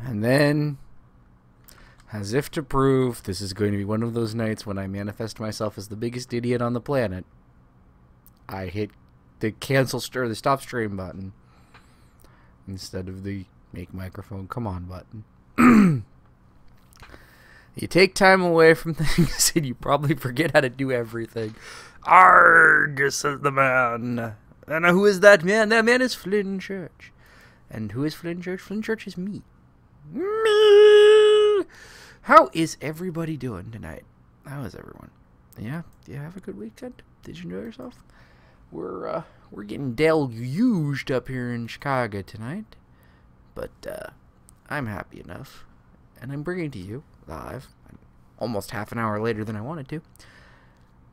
And then, as if to prove this is going to be one of those nights when I manifest myself as the biggest idiot on the planet, I hit the the stop stream button instead of the make microphone come on button. You take time away from things and you probably forget how to do everything. Arg, says the man. And who is that man? That man is Flynn Church. And who is Flynn Church? Flynn Church is me. Me! How is everybody doing tonight? How is everyone? Yeah? Do you have a good weekend? Did you enjoy yourself? We're getting deluged up here in Chicago tonight. But, I'm happy enough. And I'm bringing to you, live, almost half an hour later than I wanted to,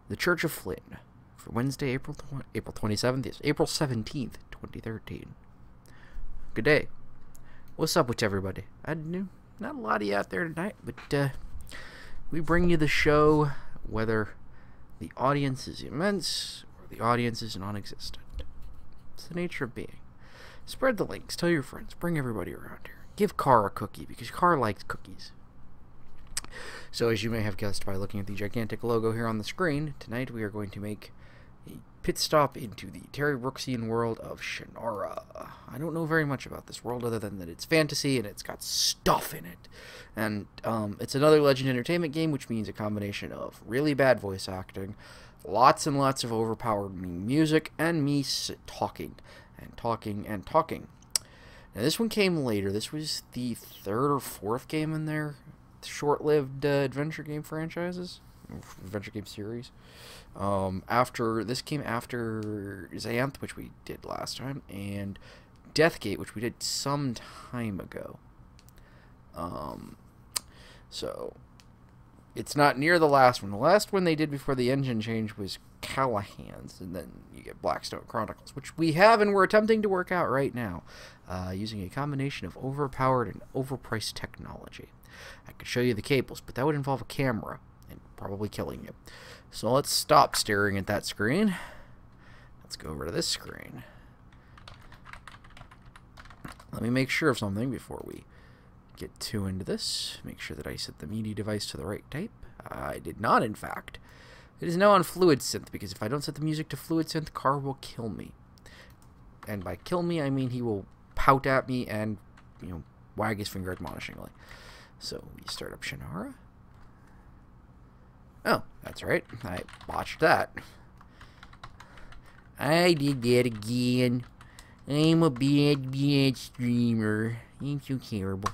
The Church of Flynn, for Wednesday, April 27th, yes, April 17th, 2013. Good day. What's up with everybody? Not a lot of you out there tonight, but we bring you the show whether the audience is immense or the audience is non-existent. It's the nature of being. Spread the links, tell your friends, bring everybody around here. Give Carr a cookie, because Carr likes cookies. So, as you may have guessed by looking at the gigantic logo here on the screen, tonight we are going to make a pit stop into the Terry Brooksian world of Shannara. I don't know very much about this world other than that it's fantasy and it's got stuff in it. And it's another Legend Entertainment game, which means a combination of really bad voice acting, lots and lots of overpowered music, and me talking and talking and talking. Now, this one came later. This was the third or fourth game in their short-lived adventure game franchises, adventure game series. This came after Xanth, which we did last time, and Deathgate, which we did some time ago. So it's not near the last one. The last one they did before the engine change was Callahan's, and then you get Blackstone Chronicles, which we have and we're attempting to work out right now, using a combination of overpowered and overpriced technology. I could show you the cables, but that would involve a camera and probably killing you. So let's stop staring at that screen. Let's go over to this screen. Let me make sure of something before we get too into this. Make sure that I set the media device to the right type. I did not, in fact. It is now on Fluid Synth, because if I don't set the music to Fluid Synth, Carr will kill me. And by kill me, I mean he will pout at me and, wag his finger admonishingly. So we start up Shannara. Oh, that's right. I botched that. I did that again. I'm a bad streamer. Ain't so terrible.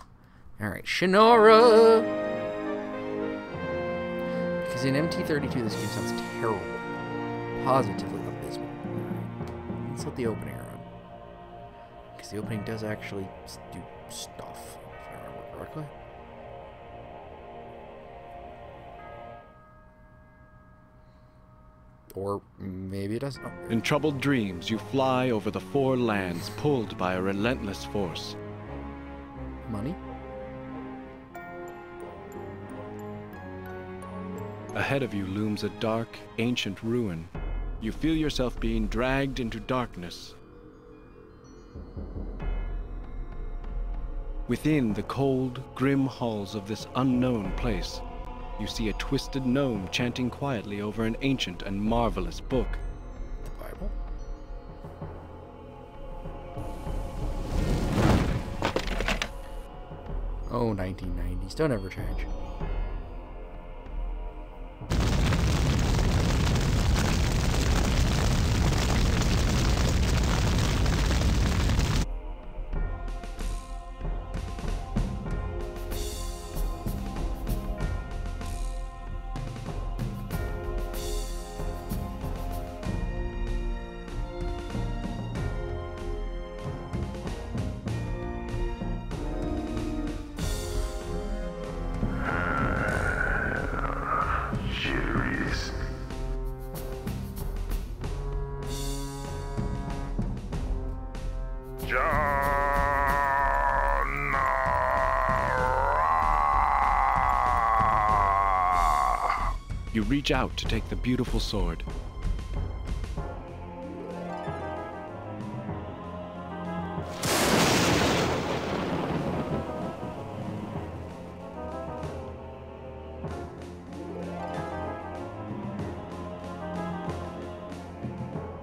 Alright, Shannara! Because in MT32 this game sounds terrible. Positively abysmal. Alright, let's let the opening run. Because the opening does actually do stuff, if I remember correctly. Or maybe it doesn't. Oh. In troubled dreams, you fly over the four lands, pulled by a relentless force. Money? Ahead of you looms a dark, ancient ruin. You feel yourself being dragged into darkness. Within the cold, grim halls of this unknown place, you see a twisted gnome chanting quietly over an ancient and marvelous book. The Bible? Oh, 1990s. Don't ever change. You reach out to take the beautiful sword.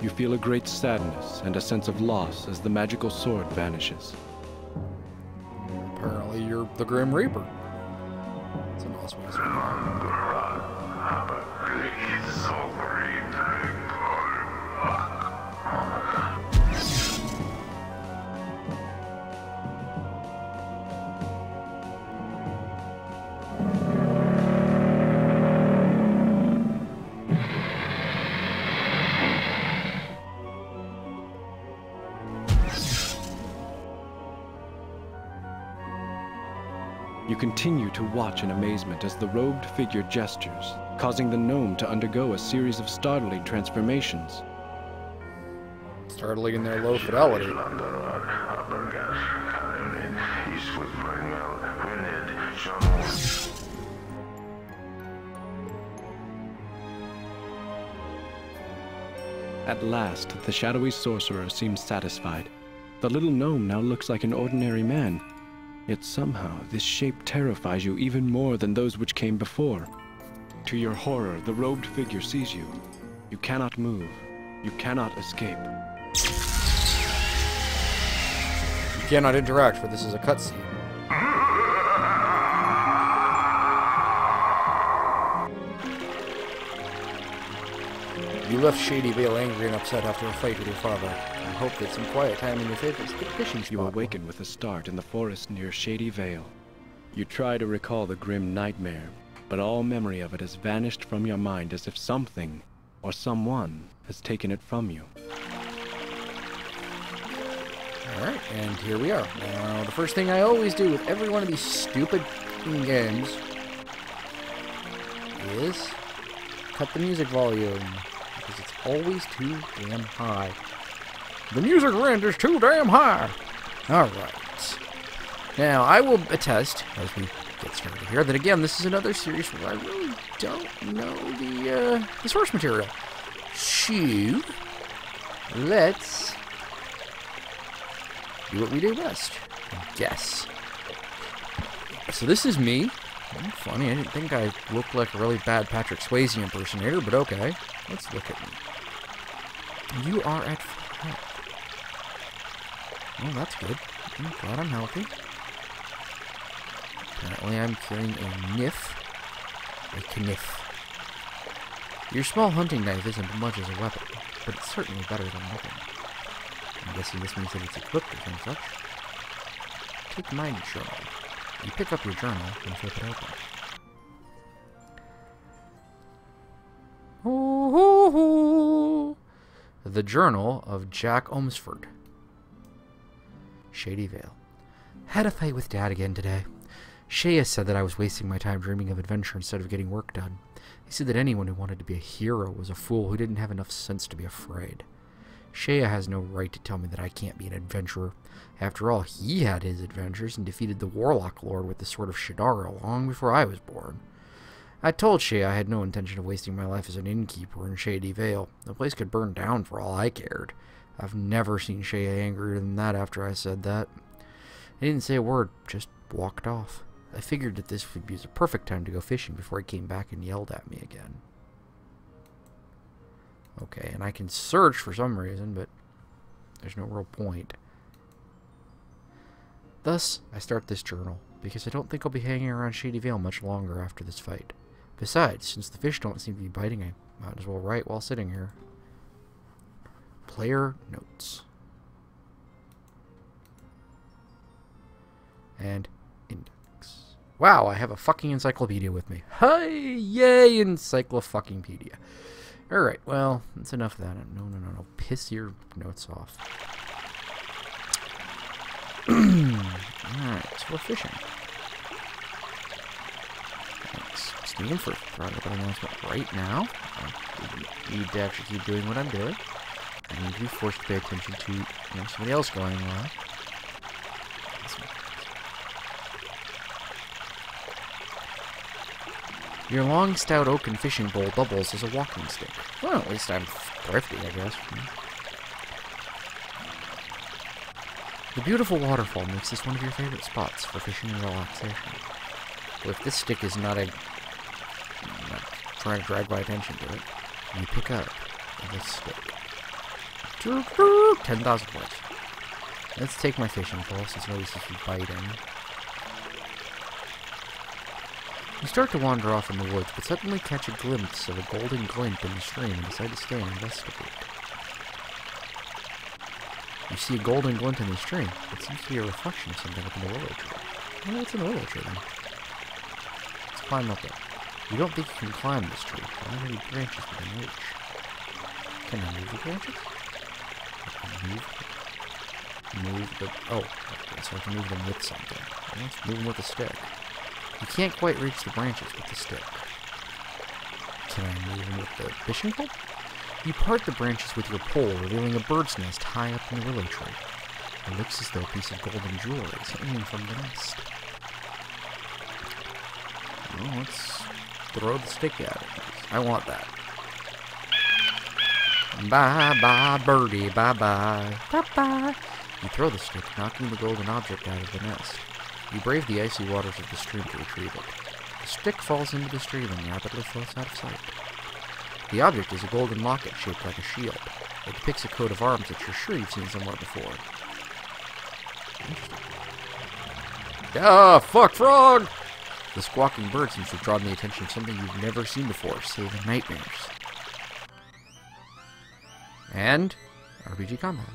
You feel a great sadness and a sense of loss as the magical sword vanishes. Apparently you're the Grim Reaper. That's a nice way to start. You continue to watch in amazement as the robed figure gestures, causing the gnome to undergo a series of startling transformations. Startling in their low fidelity. At last, the shadowy sorcerer seems satisfied. The little gnome now looks like an ordinary man. Yet somehow, this shape terrifies you even more than those which came before. To your horror, the robed figure sees you. You cannot move. You cannot escape. You cannot interact, for this is a cutscene. You left Shady Vale angry and upset after a fight with your father. I hope that some quiet time in your favorite fishing spot. You awaken with a start in the forest near Shady Vale. You try to recall the grim nightmare, but all memory of it has vanished from your mind as if something or someone has taken it from you. Alright, and here we are. Now, the first thing I always do with every one of these stupid games is cut the music volume, because it's always too damn high. The music rent is too damn high! Alright. Now, I will attest, as we get started here, that again, this is another series where I really don't know the source material. So, let's do what we do best. Guess. So this is me. Funny, I didn't think I looked like a really bad Patrick Swayze impersonator, but okay. Let's look at me. You are at full health. Oh, that's good. I'm glad I'm healthy. Apparently I'm carrying a kniff. A kniff. Your small hunting knife isn't much as a weapon, but it's certainly better than nothing. I'm guessing this means that it's equipped with and such. Take my journal. You pick up your journal and flip it open. Ooh, the Journal of Jack Omsford. Shady Vale. Had a fight with Dad again today. Shea said that I was wasting my time dreaming of adventure instead of getting work done. He said that anyone who wanted to be a hero was a fool who didn't have enough sense to be afraid. Shea has no right to tell me that I can't be an adventurer. After all, he had his adventures and defeated the Warlock Lord with the sword of Shannara long before I was born. I told Shea I had no intention of wasting my life as an innkeeper in Shady Vale. The place could burn down for all I cared. I've never seen Shea angrier than that after I said that. He didn't say a word, just walked off. I figured that this would be the perfect time to go fishing before he came back and yelled at me again. Okay, and I can search for some reason, but there's no real point. Thus, I start this journal, because I don't think I'll be hanging around Shady Vale much longer after this fight. Besides, since the fish don't seem to be biting, I might as well write while sitting here. Player notes. And index. Wow, I have a fucking encyclopedia with me. Hey, yay, encyclo-fucking-pedia. Alright, well, that's enough of that. No. Piss your notes off. Alright, so we're fishing. Thanks. Speaking for throwing up an announcement right now. I need to actually keep doing what I'm doing. I need to be forced to pay attention to somebody else going on. Your long, stout oaken fishing pole doubles as a walking stick. Well, at least I'm thrifty, I guess. The beautiful waterfall makes this one of your favorite spots for fishing and relaxation. Well, if this stick is not trying to drag my attention to it, you pick up this stick. 10,000 points. Let's take my fishing pole since nobody's supposed to be biting. You start to wander off in the woods, but suddenly catch a glimpse of a golden glint in the stream and decide to stay and investigate. You see a golden glint in the stream. It seems to be a reflection of something up in the willow tree. Well, what's in the willow tree then? Let's climb up there. You don't think you can climb this tree. There aren't any branches within reach. Can I move the branches? Move the... Oh, okay, so I can move them with something. Let's move them with a stick. You can't quite reach the branches with the stick. Can I move them with the fishing pole? You part the branches with your pole, revealing a bird's nest high up in the willow tree. It looks as though a piece of golden jewelry is hanging from the nest. Well, let's throw the stick at it. I want that. Bye-bye, birdie, bye-bye, bye-bye. You throw the stick, knocking the golden object out of the nest. You brave the icy waters of the stream to retrieve it. The stick falls into the stream and rapidly floats out of sight. The object is a golden locket shaped like a shield. It depicts a coat of arms that you're sure you've seen somewhere before. Interesting. Ah, fuck, frog! The squawking bird seems to have drawn the attention of something you've never seen before, save in nightmares. And RPG combat.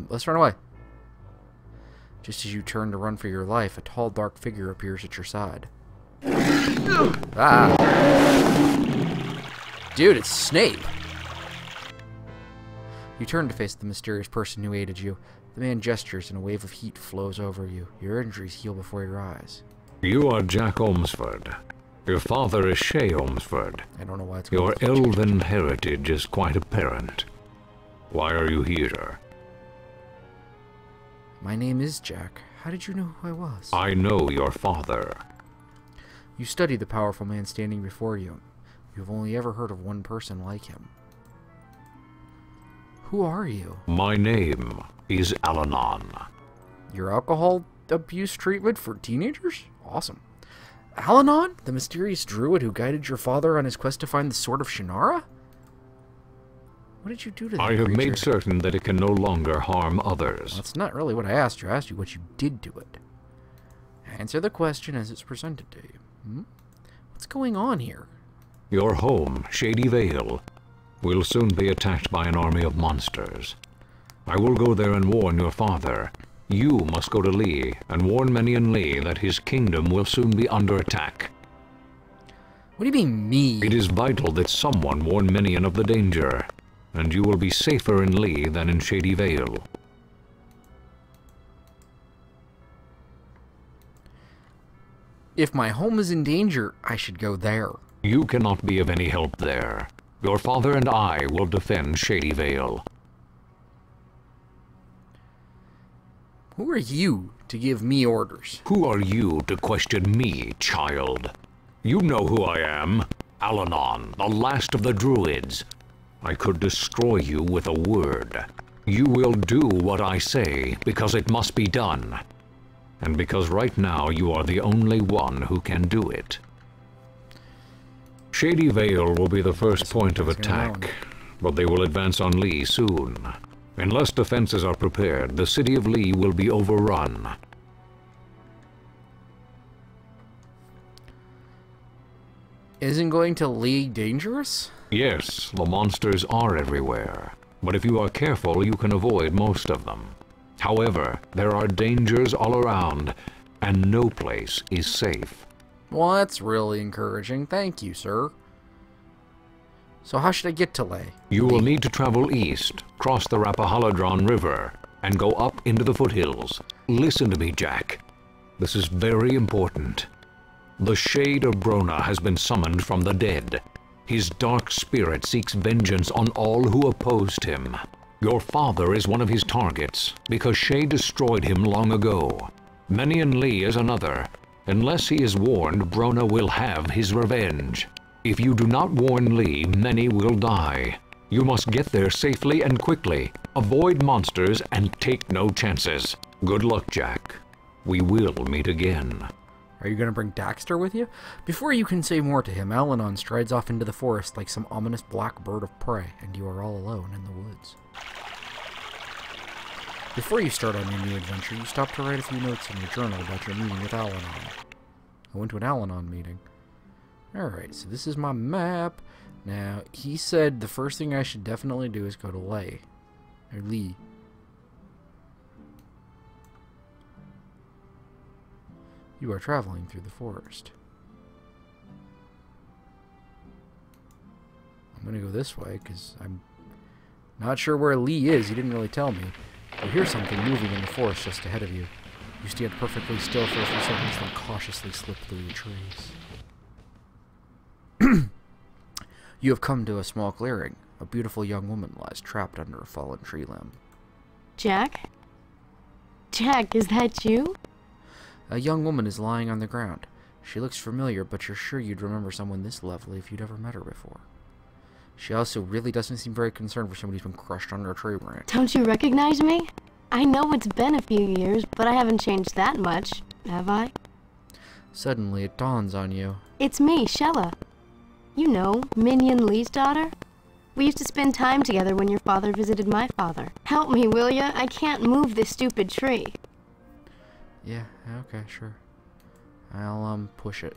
Let's run away. Just as you turn to run for your life, a tall, dark figure appears at your side. Ah! Dude, it's Snape! You turn to face the mysterious person who aided you. The man gestures and a wave of heat flows over you. Your injuries heal before your eyes. You are Jack Ormsford. Your father is Shay Ormsford. I don't know why it's Your elven heritage is quite apparent. Why are you here? My name is Jack. How did you know who I was? I know your father. You study the powerful man standing before you. You've only ever heard of one person like him. Who are you? My name is Alanon. Your alcohol abuse treatment for teenagers? Awesome. Alanon? The mysterious druid who guided your father on his quest to find the Sword of Shannara? What did you do to that I have creature? made certain that it can no longer harm others. Well, that's not really what I asked you. I asked you what you did to it. Answer the question as it's presented to you. Hmm? What's going on here? Your home, Shady Vale, will soon be attacked by an army of monsters. I will go there and warn your father. You must go to Lee and warn Menion Lee that his kingdom will soon be under attack. What do you mean, me? It is vital that someone warn Menion of the danger, and you will be safer in Lee than in Shady Vale. If my home is in danger, I should go there. You cannot be of any help there. Your father and I will defend Shady Vale. Who are you to give me orders? Who are you to question me, child? You know who I am. Alanon, the last of the druids. I could destroy you with a word. You will do what I say, because it must be done. And because right now you are the only one who can do it. Shady Vale will be the first point of attack, but they will advance on Lee soon. Unless defenses are prepared, the city of Lee will be overrun. Isn't going to Lee dangerous? Yes, the monsters are everywhere, but if you are careful, you can avoid most of them. However, there are dangers all around, and no place is safe. Well, that's really encouraging. Thank you, sir. So how should I get to Lay? You will need to travel east, cross the Rappahalladron River, and go up into the foothills. Listen to me, Jack. This is very important. The Shade of Brona has been summoned from the dead. His dark spirit seeks vengeance on all who opposed him. Your father is one of his targets, because Shay destroyed him long ago. Menion Lee is another. Unless he is warned, Brona will have his revenge. If you do not warn Lee, many will die. You must get there safely and quickly. Avoid monsters and take no chances. Good luck, Jack. We will meet again. Are you going to bring Daxter with you? Before you can say more to him, Alanon strides off into the forest like some ominous black bird of prey, and you are all alone in the woods. Before you start on your new adventure, you stop to write a few notes in your journal about your meeting with Alanon. I went to an Alanon meeting. Alright, so this is my map. Now, he said the first thing I should definitely do is go to Lee. You are traveling through the forest. I'm gonna go this way, because I'm not sure where Lee is. He didn't really tell me. You hear something moving in the forest just ahead of you. You stand perfectly still for a few seconds, then cautiously slip through the trees. You have come to a small clearing. A beautiful young woman lies trapped under a fallen tree limb. Jack? Jack, is that you? A young woman is lying on the ground. She looks familiar, but you're sure you'd remember someone this lovely if you'd ever met her before. She also really doesn't seem very concerned for somebody who's been crushed under a tree branch. Don't you recognize me? I know it's been a few years, but I haven't changed that much, have I? Suddenly, it dawns on you. It's me, Shella. You know, Minion Lee's daughter. We used to spend time together when your father visited my father. Help me, will ya? I can't move this stupid tree. Yeah, okay, sure. I'll, push it.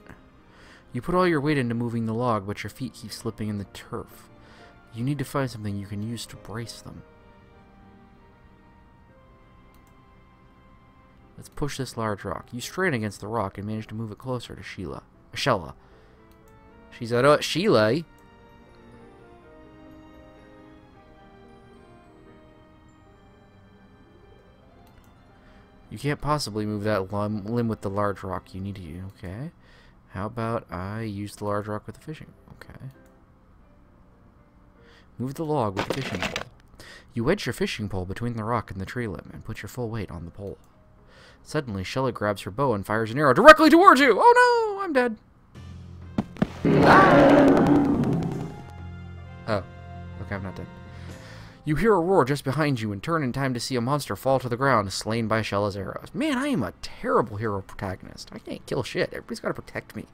You put all your weight into moving the log, but your feet keep slipping in the turf. You need to find something you can use to brace them. Let's push this large rock. You strain against the rock and manage to move it closer to Shella. She said, "Oh, Sheila." You can't possibly move that limb with the large rock. You need to, okay. How about I use the large rock with the fishing? Okay. Move the log with the fishing pole. You wedge your fishing pole between the rock and the tree limb and put your full weight on the pole. Suddenly, Shella grabs her bow and fires an arrow directly towards you! Oh no! I'm dead. Ah! Oh. Okay, I'm not dead. You hear a roar just behind you and turn in time to see a monster fall to the ground, slain by Shella's arrows. Man, I am a terrible hero protagonist. I can't kill shit. Everybody's got to protect me.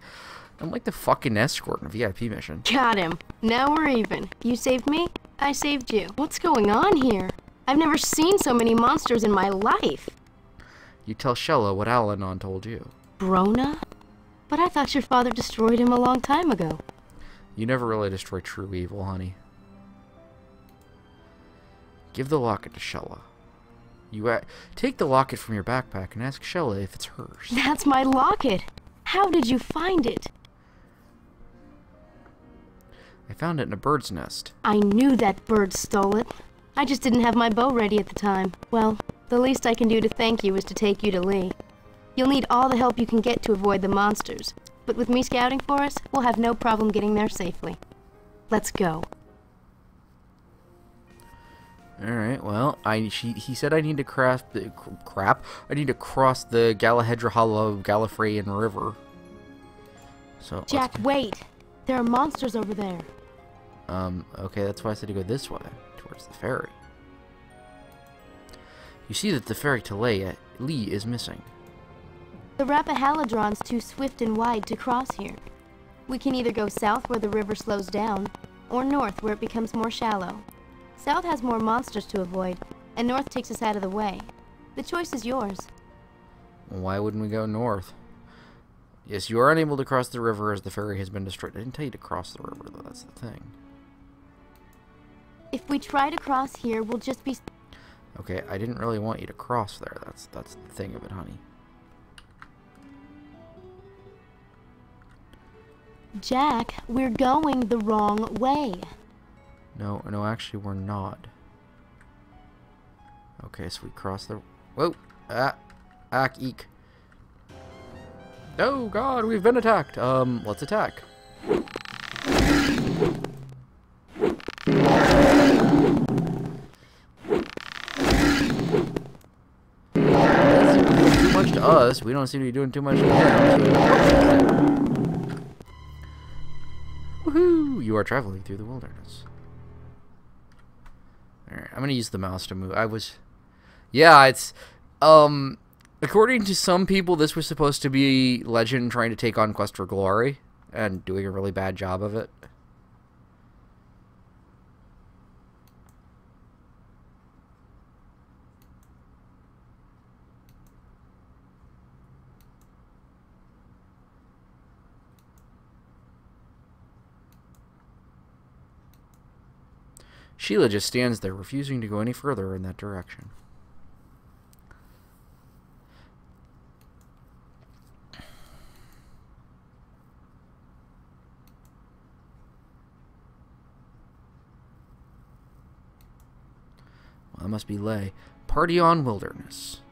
I'm like the fucking escort in a VIP mission. Got him. Now we're even. You saved me, I saved you. What's going on here? I've never seen so many monsters in my life. You tell Shella what Alanon told you. Brona? But I thought your father destroyed him a long time ago. You never really destroy true evil, honey. Give the locket to Shella. You take the locket from your backpack and ask Shella if it's hers. That's my locket. How did you find it? I found it in a bird's nest. I knew that bird stole it. I just didn't have my bow ready at the time. Well, the least I can do to thank you is to take you to Lee. You'll need all the help you can get to avoid the monsters. But with me scouting for us, we'll have no problem getting there safely. Let's go. Alright, well, he said I need to cross the I need to cross the Gallifreyan River. So Jack, wait! There are monsters over there. Okay, that's why I said to go this way, towards the ferry. You see that the ferry to Lee is missing. The Rappahalladron's too swift and wide to cross here. We can either go south where the river slows down, or north where it becomes more shallow. South has more monsters to avoid, and north takes us out of the way. The choice is yours. Why wouldn't we go north? Yes, you are unable to cross the river as the ferry has been destroyed. I didn't tell you to cross the river, though. That's the thing. If we try to cross here, we'll just be... Okay, I didn't really want you to cross there. That's the thing of it, honey. Jack, we're going the wrong way. No, actually we're not. Okay, so we cross the... Whoa! Eek. Oh god, we've been attacked. Let's attack. Too much to us. We don't seem to be doing too much to them. Woohoo! You are traveling through the wilderness. Alright, I'm gonna use the mouse to move. Yeah, it's, According to some people, this was supposed to be Legend trying to take on Quest for Glory and doing a really bad job of it. Sheila just stands there, refusing to go any further in that direction. Well, that must be Ley. Party on Wilderness.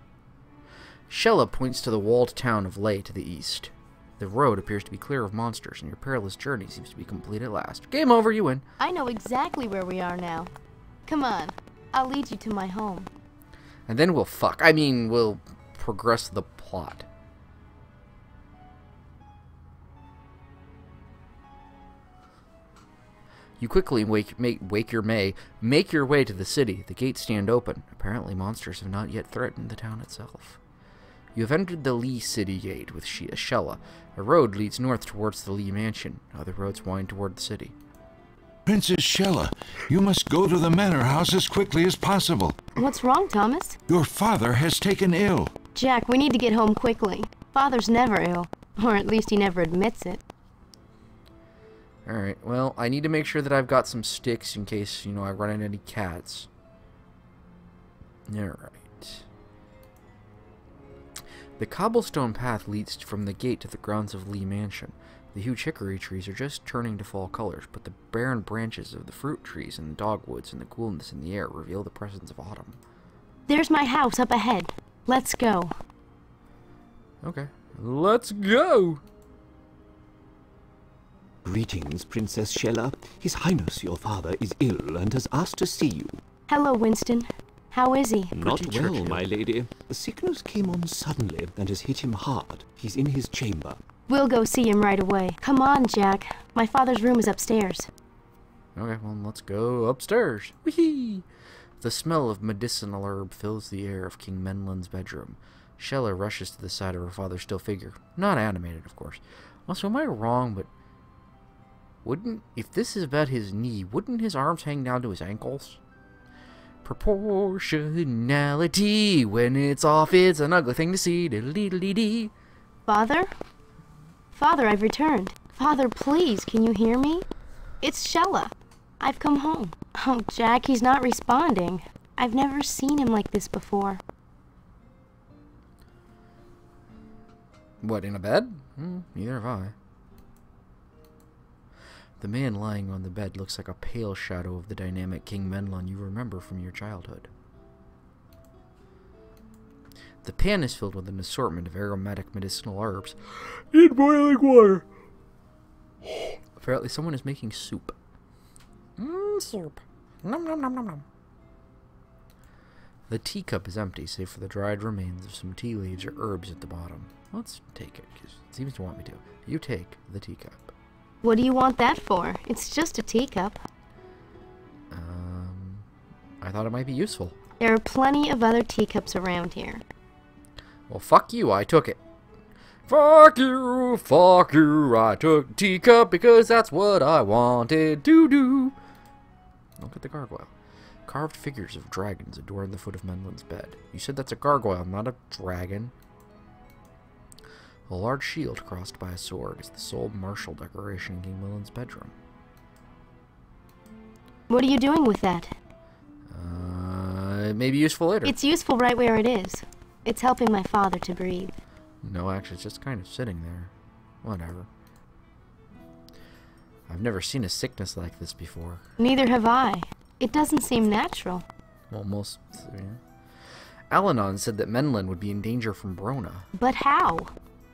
Shella points to the walled town of Ley to the east. The road appears to be clear of monsters, and your perilous journey seems to be complete at last. Game over, you win. I know exactly where we are now. Come on, I'll lead you to my home. And then we'll fuck. I mean, we'll progress the plot. You quickly make your way to the city. The gates stand open. Apparently monsters have not yet threatened the town itself. You have entered the Lee City Gate with Shella. A road leads north towards the Lee Mansion. Other roads wind toward the city. Princess Shella, you must go to the manor house as quickly as possible. What's wrong, Thomas? Your father has taken ill. Jack, we need to get home quickly. Father's never ill. Or at least he never admits it. Alright, well, I need to make sure that I've got some sticks in case, you know, I run into any cats. Alright. The cobblestone path leads from the gate to the grounds of Lee Mansion. The huge hickory trees are just turning to fall colors, but the barren branches of the fruit trees and the dogwoods and the coolness in the air reveal the presence of autumn. There's my house up ahead. Let's go. Okay, let's go! Greetings, Princess Shella. His Highness, your father, is ill and has asked to see you. Hello, Winston. How is he? Not well, my lady. The sickness came on suddenly and has hit him hard. He's in his chamber. We'll go see him right away. Come on, Jack. My father's room is upstairs. Okay, well, let's go upstairs. Whee! The smell of medicinal herb fills the air of King Menland's bedroom. Shella rushes to the side of her father's still figure. Not animated, of course. Also, am I wrong, but if this is about his knee, wouldn't his arms hang down to his ankles? Proportionality, when it's off, it's an ugly thing to see. Diddle-dee-dee-dee. Father? Father, I've returned. Father, please, can you hear me? It's Shella. I've come home. Oh, Jack, he's not responding. I've never seen him like this before. What, in a bed? Neither have I. The man lying on the bed looks like a pale shadow of the dynamic King Menland you remember from your childhood. The pan is filled with an assortment of aromatic medicinal herbs in boiling water. Apparently someone is making soup. Soup. Nom nom nom nom nom. The teacup is empty, save for the dried remains of some tea leaves or herbs at the bottom. Let's take it, because it seems to want me to. You take the teacup. What do you want that for? It's just a teacup. I thought it might be useful. There are plenty of other teacups around here. Well, fuck you, I took it. Fuck you, I took the teacup because that's what I wanted to do. Look at the gargoyle. Carved figures of dragons adorn the foot of Menland's bed. You said that's a gargoyle, not a dragon. A large shield crossed by a sword is the sole martial decoration in King Menland's bedroom. What are you doing with that? It may be useful later. It's useful right where it is. It's helping my father to breathe. No, actually, it's just kind of sitting there. Whatever. I've never seen a sickness like this before. Neither have I. It doesn't seem natural. Well, most... Yeah. Alanon said that Menland would be in danger from Brona. But how?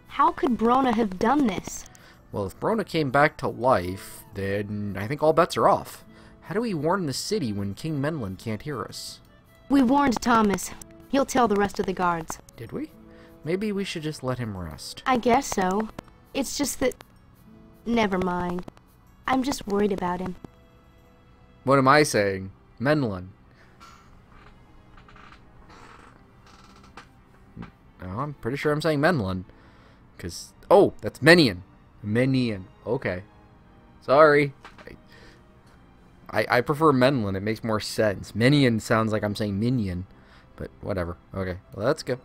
How could Brona have done this? Well, if Brona came back to life, then I think all bets are off. How do we warn the city when King Menland can't hear us? We warned Thomas. He'll tell the rest of the guards. Did we? Maybe we should just let him rest. I guess so. It's just that... Never mind. I'm just worried about him. What am I saying? Menland. No, I'm pretty sure I'm saying Menlin. Because, oh, that's Menian. Menian. Okay. Sorry. I prefer Menlin. It makes more sense. Menian sounds like I'm saying minion. But whatever. Okay, well, let's go.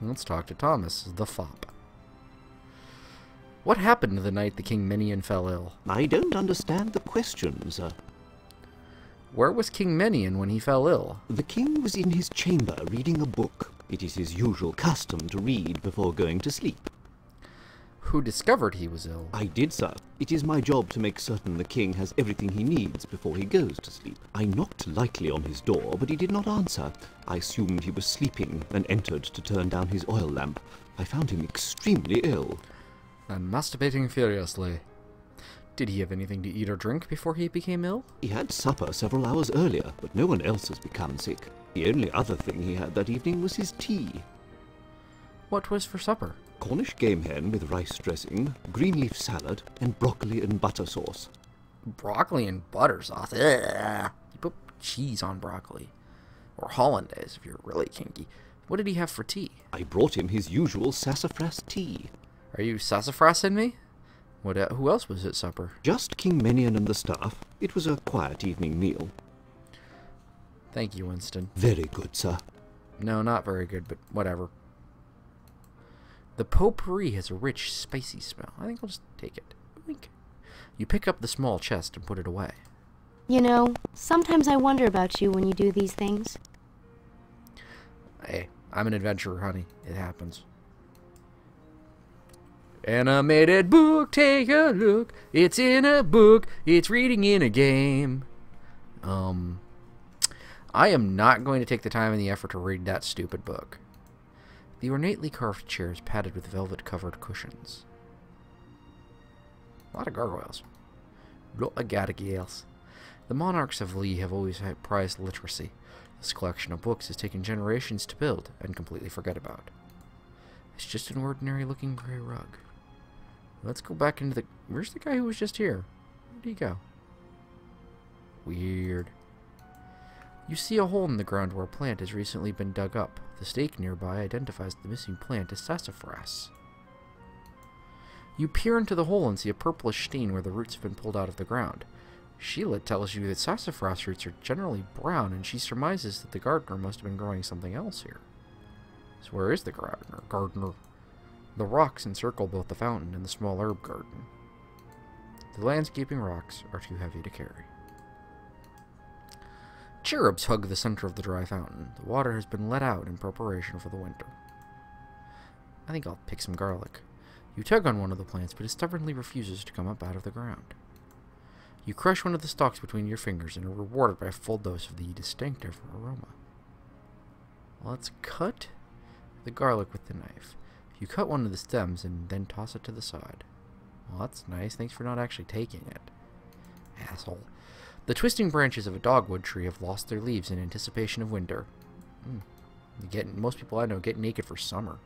Let's talk to Thomas, the fop. What happened the night the King Menian fell ill? I don't understand the question, sir. Where was King Menian when he fell ill? The king was in his chamber reading a book. It is his usual custom to read before going to sleep. Who discovered he was ill? I did, sir. It is my job to make certain the king has everything he needs before he goes to sleep. I knocked lightly on his door, but he did not answer. I assumed he was sleeping and entered to turn down his oil lamp. I found him extremely ill. And masturbating furiously. Did he have anything to eat or drink before he became ill? He had supper several hours earlier, but no one else has become sick. The only other thing he had that evening was his tea. What was for supper? Cornish game hen with rice dressing, green leaf salad, and broccoli and butter sauce. Broccoli and butter sauce. Ugh. You put cheese on broccoli. Or hollandaise if you're really kinky. What did he have for tea? I brought him his usual sassafras tea. Are you sassafrassing me? What? Who else was at supper? Just King Menian and the staff. It was a quiet evening meal. Thank you, Winston. Very good, sir. No, not very good, but whatever. The potpourri has a rich, spicy smell. I think I'll just take it. Wink. You pick up the small chest and put it away. You know, sometimes I wonder about you when you do these things. Hey, I'm an adventurer, honey. It happens. Animated book, take a look. It's in a book. It's reading in a game. I am not going to take the time and the effort to read that stupid book. The ornately carved chair is padded with velvet-covered cushions. A lot of gargoyles. Lot of gargoyles. The monarchs of Lee have always prized literacy. This collection of books has taken generations to build and completely forget about. It's just an ordinary-looking gray rug. Let's go back into the... Where's the guy who was just here? Where'd he go? Weird. You see a hole in the ground where a plant has recently been dug up. The stake nearby identifies the missing plant as sassafras. You peer into the hole and see a purplish stain where the roots have been pulled out of the ground. Sheila tells you that sassafras roots are generally brown, and she surmises that the gardener must have been growing something else here. So where is the gardener? The rocks encircle both the fountain and the small herb garden. The landscaping rocks are too heavy to carry. Cherubs hug the center of the dry fountain. The water has been let out in preparation for the winter. I think I'll pick some garlic. You tug on one of the plants, but it stubbornly refuses to come up out of the ground. You crush one of the stalks between your fingers and are rewarded by a full dose of the distinctive aroma. Let's cut the garlic with the knife. You cut one of the stems and then toss it to the side. Well, that's nice. Thanks for not actually taking it. Asshole. The twisting branches of a dogwood tree have lost their leaves in anticipation of winter. Most people I know get naked for summer.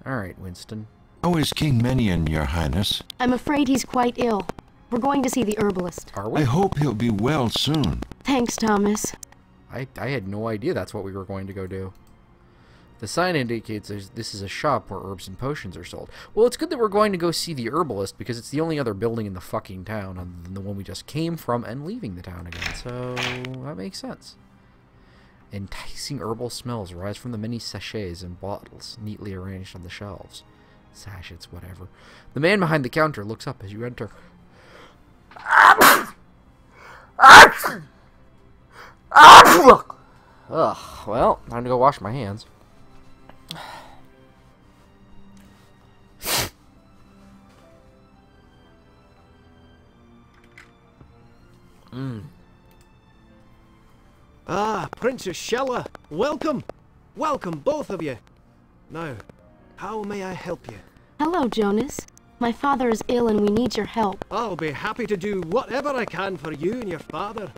Alright, Winston. How is King Menian, Your Highness? I'm afraid he's quite ill. We're going to see the herbalist. Are we? I hope he'll be well soon. Thanks, Thomas. I had no idea that's what we were going to go do. The sign indicates this is a shop where herbs and potions are sold. Well, it's good that we're going to go see the herbalist, because it's the only other building in the fucking town other than the one we just came from and leaving the town again. So, that makes sense. Enticing herbal smells rise from the many sachets and bottles neatly arranged on the shelves. Sachets, whatever. The man behind the counter looks up as you enter. Ugh, well, time to go wash my hands. Ah, Princess Shella, welcome! Welcome, both of you! Now, how may I help you? Hello, Jonas. My father is ill and we need your help. I'll be happy to do whatever I can for you and your father.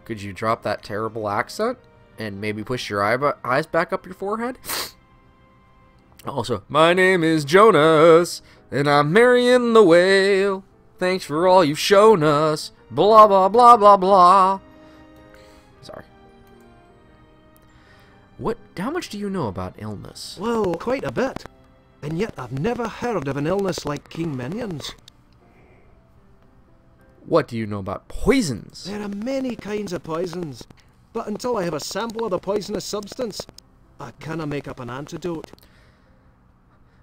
Could you drop that terrible accent? And maybe push your eyes back up your forehead? Also, my name is Jonas, and I'm Marion the Whale. Thanks for all you've shown us. Blah, blah, blah, blah, blah. Sorry. How much do you know about illness? Well, quite a bit. And yet I've never heard of an illness like King Minion's. What do you know about poisons? There are many kinds of poisons, but until I have a sample of the poisonous substance, I cannot make up an antidote.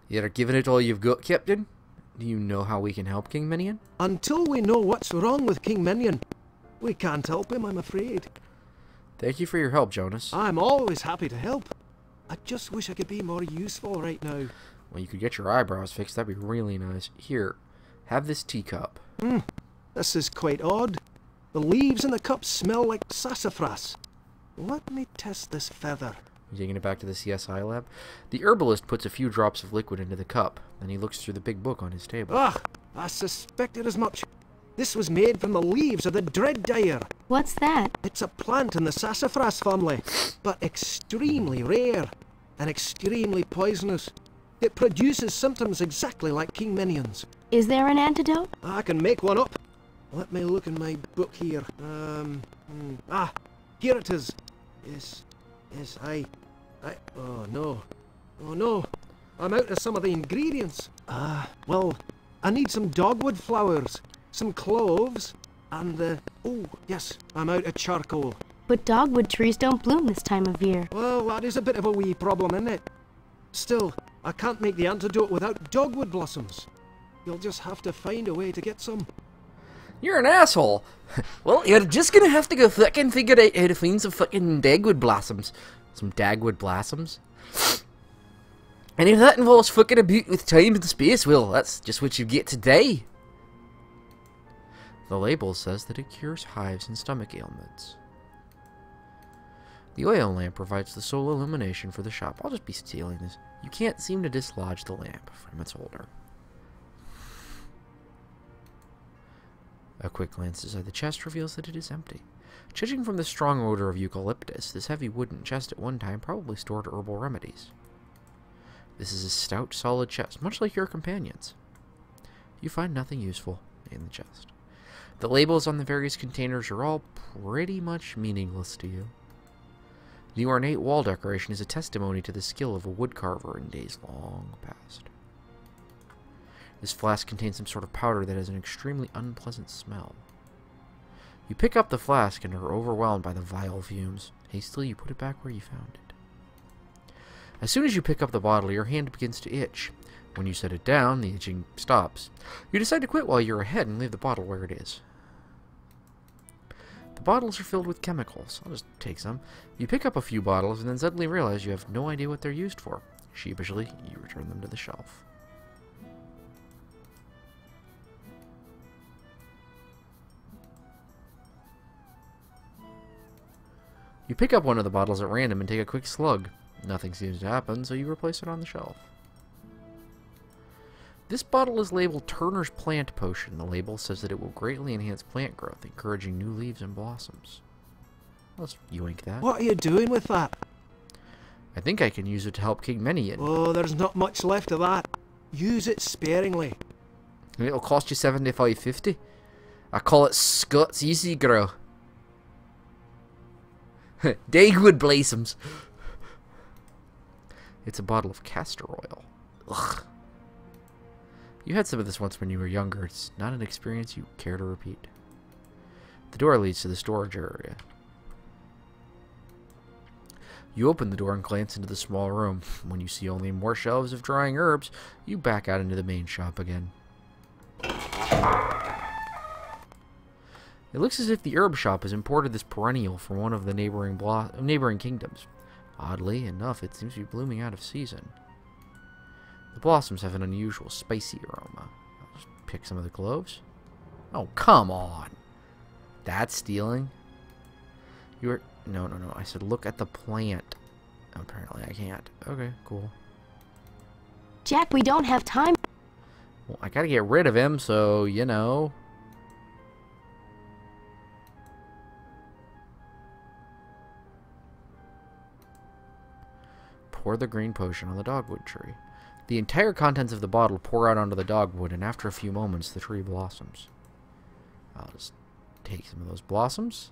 You're giving it all you've got, Captain? Do you know how we can help King Minion? Until we know what's wrong with King Minion, we can't help him, I'm afraid. Thank you for your help, Jonas. I'm always happy to help. I just wish I could be more useful right now. Well, you could get your eyebrows fixed. That'd be really nice. Here, have this teacup. This is quite odd. The leaves in the cup smell like sassafras. Let me test this feather. You taking it back to the CSI lab? The herbalist puts a few drops of liquid into the cup. Then he looks through the big book on his table. Ah, I suspected as much. This was made from the leaves of the dread dyer. What's that? It's a plant in the sassafras family, but extremely rare and extremely poisonous. It produces symptoms exactly like King Minion's. Is there an antidote? I can make one up. Let me look in my book here. Here it is. Yes, oh no. I'm out of some of the ingredients. Well, I need some dogwood flowers, some cloves, and, oh, yes, I'm out of charcoal. But dogwood trees don't bloom this time of year. Well, that is a bit of a wee problem, isn't it? Still, I can't make the antidote without dogwood blossoms. You'll just have to find a way to get some. You're an asshole. Well, you're just gonna have to go fucking figure out how to find some fucking dagwood blossoms. Some dagwood blossoms. And if that involves fucking about with time and space, well, that's just what you get today. The label says that it cures hives and stomach ailments. The oil lamp provides the sole illumination for the shop. I'll just be stealing this. You can't seem to dislodge the lamp from its holder. A quick glance inside the chest reveals that it is empty. Judging from the strong odor of eucalyptus, this heavy wooden chest at one time probably stored herbal remedies. This is a stout, solid chest, much like your companions. You find nothing useful in the chest. The labels on the various containers are all pretty much meaningless to you. The ornate wall decoration is a testimony to the skill of a woodcarver in days long past. This flask contains some sort of powder that has an extremely unpleasant smell. You pick up the flask and are overwhelmed by the vile fumes. Hastily, you put it back where you found it. As soon as you pick up the bottle, your hand begins to itch. When you set it down, the itching stops. You decide to quit while you're ahead and leave the bottle where it is. The bottles are filled with chemicals. I'll just take some. You pick up a few bottles and then suddenly realize you have no idea what they're used for. Sheepishly, you return them to the shelf. You pick up one of the bottles at random and take a quick slug. Nothing seems to happen, so you replace it on the shelf. This bottle is labeled Turner's Plant Potion. The label says that it will greatly enhance plant growth, encouraging new leaves and blossoms. Let's yoink that. What are you doing with that? I think I can use it to help King Minion. Oh, there's not much left of that. Use it sparingly. It'll cost you $75.50. I call it Scott's Easy Grow. Dagwood blossoms. It's a bottle of castor oil. Ugh. You had some of this once when you were younger. It's not an experience you care to repeat. The door leads to the storage area. You open the door and glance into the small room. When you see only more shelves of drying herbs, you back out into the main shop again. It looks as if the herb shop has imported this perennial from one of the neighboring kingdoms. Oddly enough, it seems to be blooming out of season. The blossoms have an unusual spicy aroma. I'll just pick some of the cloves. Oh, come on. That's stealing. You're... No. I said look at the plant. Apparently I can't. Okay, cool. Jack, we don't have time. Well, I gotta get rid of him, so, you know... Pour the green potion on the dogwood tree. The entire contents of the bottle pour out onto the dogwood, and after a few moments, the tree blossoms. I'll just take some of those blossoms.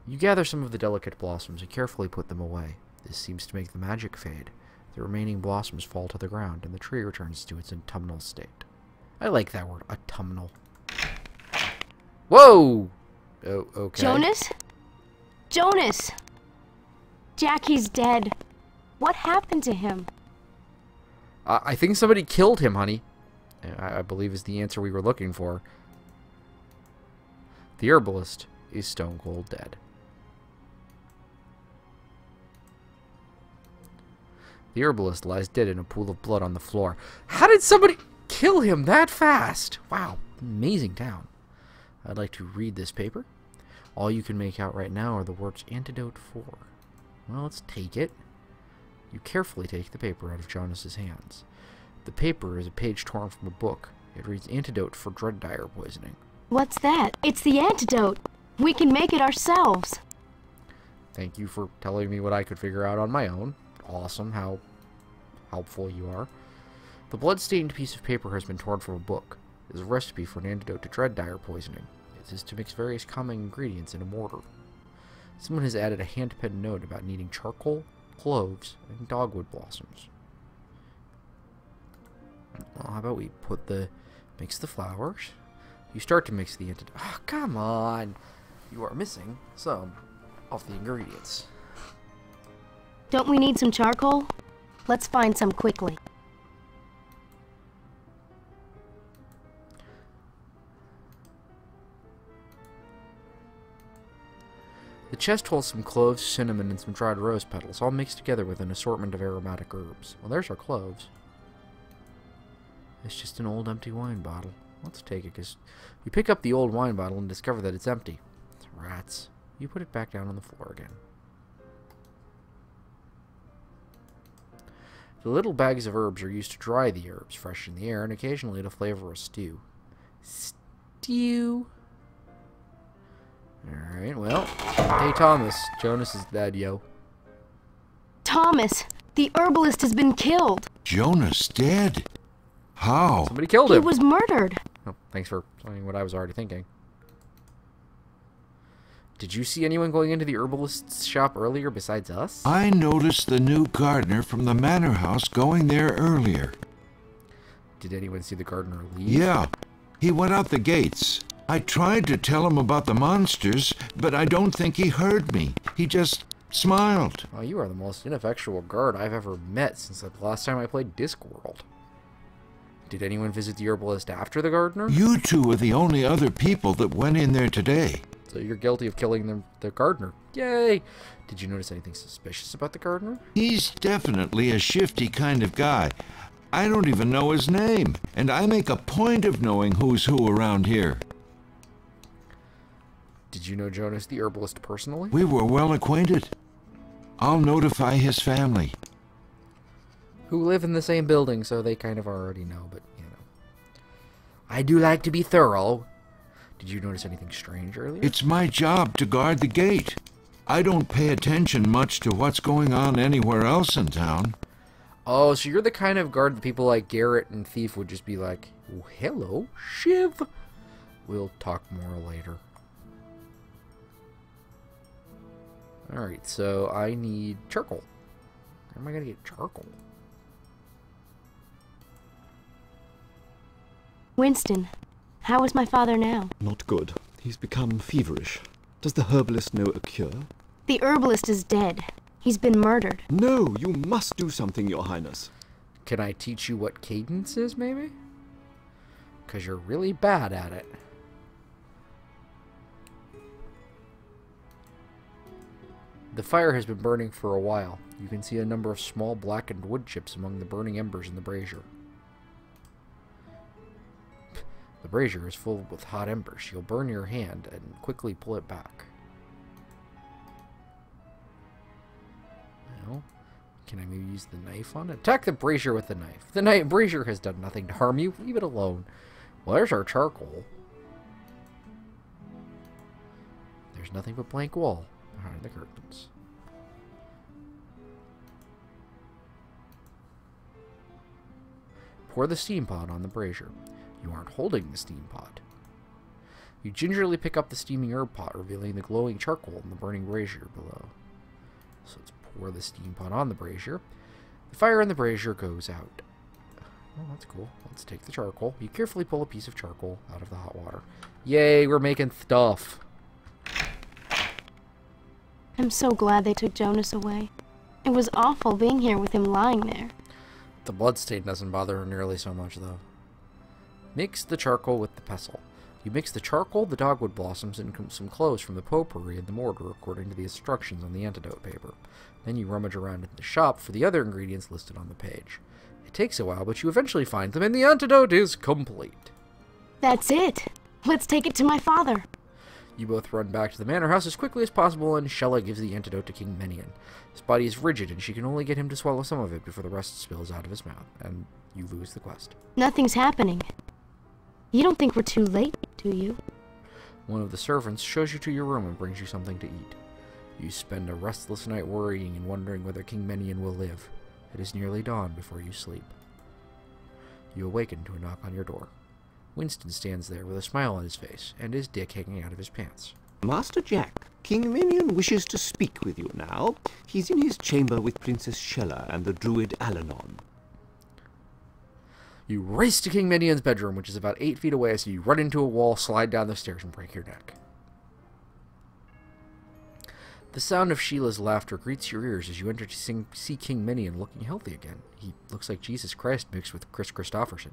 You gather some of the delicate blossoms and carefully put them away. This seems to make the magic fade. The remaining blossoms fall to the ground, and the tree returns to its autumnal state. I like that word, autumnal. Whoa! Oh, okay. Jonas? Jonas! Jackie's dead. What happened to him? I think somebody killed him, honey. I believe is the answer we were looking for. The herbalist is stone cold dead. The herbalist lies dead in a pool of blood on the floor. How did somebody kill him that fast? Wow, amazing town. I'd like to read this paper. All you can make out right now are the words antidote for. Well, let's take it. You carefully take the paper out of Jonas's hands. The paper is a page torn from a book. It reads antidote for dread dire poisoning. What's that? It's the antidote. We can make it ourselves. Thank you for telling me what I could figure out on my own. Awesome, how helpful you are. The blood-stained piece of paper has been torn from a book. It is a recipe for an antidote to dread dire poisoning. It is to mix various common ingredients in a mortar. Someone has added a hand-penned note about needing charcoal, cloves, and dogwood blossoms. Well, how about we mix the flowers? You start to mix the antidote. Oh, come on! You are missing some of the ingredients. Don't we need some charcoal? Let's find some quickly. The chest holds some cloves, cinnamon, and some dried rose petals, all mixed together with an assortment of aromatic herbs. Well, there's our cloves. It's just an old empty wine bottle. Let's take it, because we pick up the old wine bottle and discover that it's empty. It's rats. You put it back down on the floor again. The little bags of herbs are used to dry the herbs, freshen the air, and occasionally to flavor a stew. Stew? Alright, well. Hey, Thomas. Jonas is dead, yo. Thomas! The herbalist has been killed! Jonas dead? How? Somebody killed He him. was murdered! Oh, thanks for saying what I was already thinking. Did you see anyone going into the herbalist's shop earlier besides us? I noticed the new gardener from the manor house going there earlier. Did anyone see the gardener leave? Yeah, he went out the gates. I tried to tell him about the monsters, but I don't think he heard me. He just smiled. Oh, you are the most ineffectual guard I've ever met since the last time I played Discworld. Did anyone visit the herbalist after the gardener? You two are the only other people that went in there today. So you're guilty of killing the gardener. Yay! Did you notice anything suspicious about the gardener? He's definitely a shifty kind of guy. I don't even know his name, and I make a point of knowing who's who around here. Did you know Jonas the herbalist personally? We were well acquainted. I'll notify his family. Who live in the same building, so they kind of already know, but, you know. I do like to be thorough. Did you notice anything strange earlier? It's my job to guard the gate. I don't pay attention much to what's going on anywhere else in town. Oh, so you're the kind of guard that people like Garrett and Thief would just be like, oh, hello, Shiv. We'll talk more later. Alright, so I need charcoal. Where am I going to get charcoal? Winston, how is my father now? Not good. He's become feverish. Does the herbalist know a cure? The herbalist is dead. He's been murdered. No, you must do something, Your Highness. Can I teach you what cadence is, maybe? Because you're really bad at it. The fire has been burning for a while. You can see a number of small blackened wood chips among the burning embers in the brazier. The brazier is full with hot embers. You'll burn your hand and quickly pull it back. Now, can I maybe use the knife on it? Attack the brazier with the knife. The brazier has done nothing to harm you. Leave it alone. Well, there's our charcoal. There's nothing but blank wall behind the curtains. Pour the steam pot on the brazier. You aren't holding the steam pot. You gingerly pick up the steaming herb pot, revealing the glowing charcoal in the burning brazier below. So let's pour the steam pot on the brazier. The fire in the brazier goes out. Oh, that's cool. Let's take the charcoal. You carefully pull a piece of charcoal out of the hot water. Yay, we're making stuff. I'm so glad they took Jonas away. It was awful being here with him lying there. The bloodstain doesn't bother her nearly so much, though. Mix the charcoal with the pestle. You mix the charcoal, the dogwood blossoms, and some cloves from the potpourri and the mortar according to the instructions on the antidote paper. Then you rummage around in the shop for the other ingredients listed on the page. It takes a while, but you eventually find them, and the antidote is complete. That's it. Let's take it to my father. You both run back to the manor house as quickly as possible, and Shella gives the antidote to King Menion. His body is rigid, and she can only get him to swallow some of it before the rest spills out of his mouth, and you lose the quest. Nothing's happening. You don't think we're too late, do you? One of the servants shows you to your room and brings you something to eat. You spend a restless night worrying and wondering whether King Menion will live. It is nearly dawn before you sleep. You awaken to a knock on your door. Winston stands there with a smile on his face and his dick hanging out of his pants. Master Jack, King Minion wishes to speak with you now. He's in his chamber with Princess Shella and the druid Alanon. You race to King Minion's bedroom, which is about 8 feet away, so you run into a wall, slide down the stairs, and break your neck. The sound of Sheila's laughter greets your ears as you enter to see King Minion looking healthy again. He looks like Jesus Christ mixed with Chris Christopherson.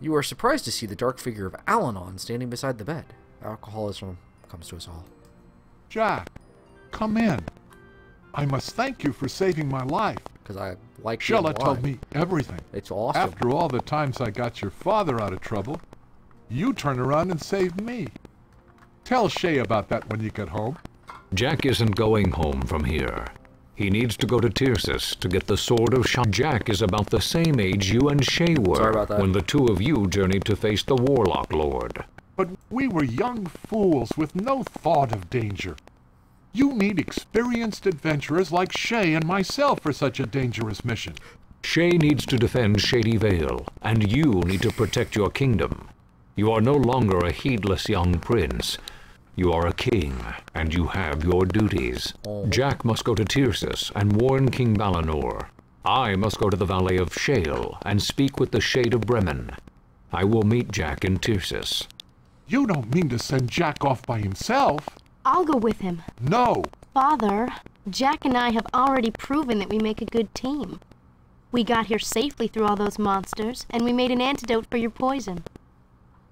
You are surprised to see the dark figure of Alanon standing beside the bed. Alcoholism comes to us all. Jack, come in. I must thank you for saving my life. Because I like Shella told me everything. It's awesome. After all the times I got your father out of trouble, you turned around and saved me. Tell Shay about that when you get home. Jack isn't going home from here. He needs to go to Tircis to get the sword of Shannara. Jack is about the same age you and Shay were when the two of you journeyed to face the Warlock Lord. But we were young fools with no thought of danger. You need experienced adventurers like Shay and myself for such a dangerous mission. Shay needs to defend Shady Vale, and you need to protect your kingdom. You are no longer a heedless young prince. You are a king, and you have your duties. Jack must go to Tircis and warn King Balinor. I must go to the Valley of Shale and speak with the Shade of Bremen. I will meet Jack in Tircis. You don't mean to send Jack off by himself? I'll go with him. No. Father, Jack and I have already proven that we make a good team. We got here safely through all those monsters, and we made an antidote for your poison.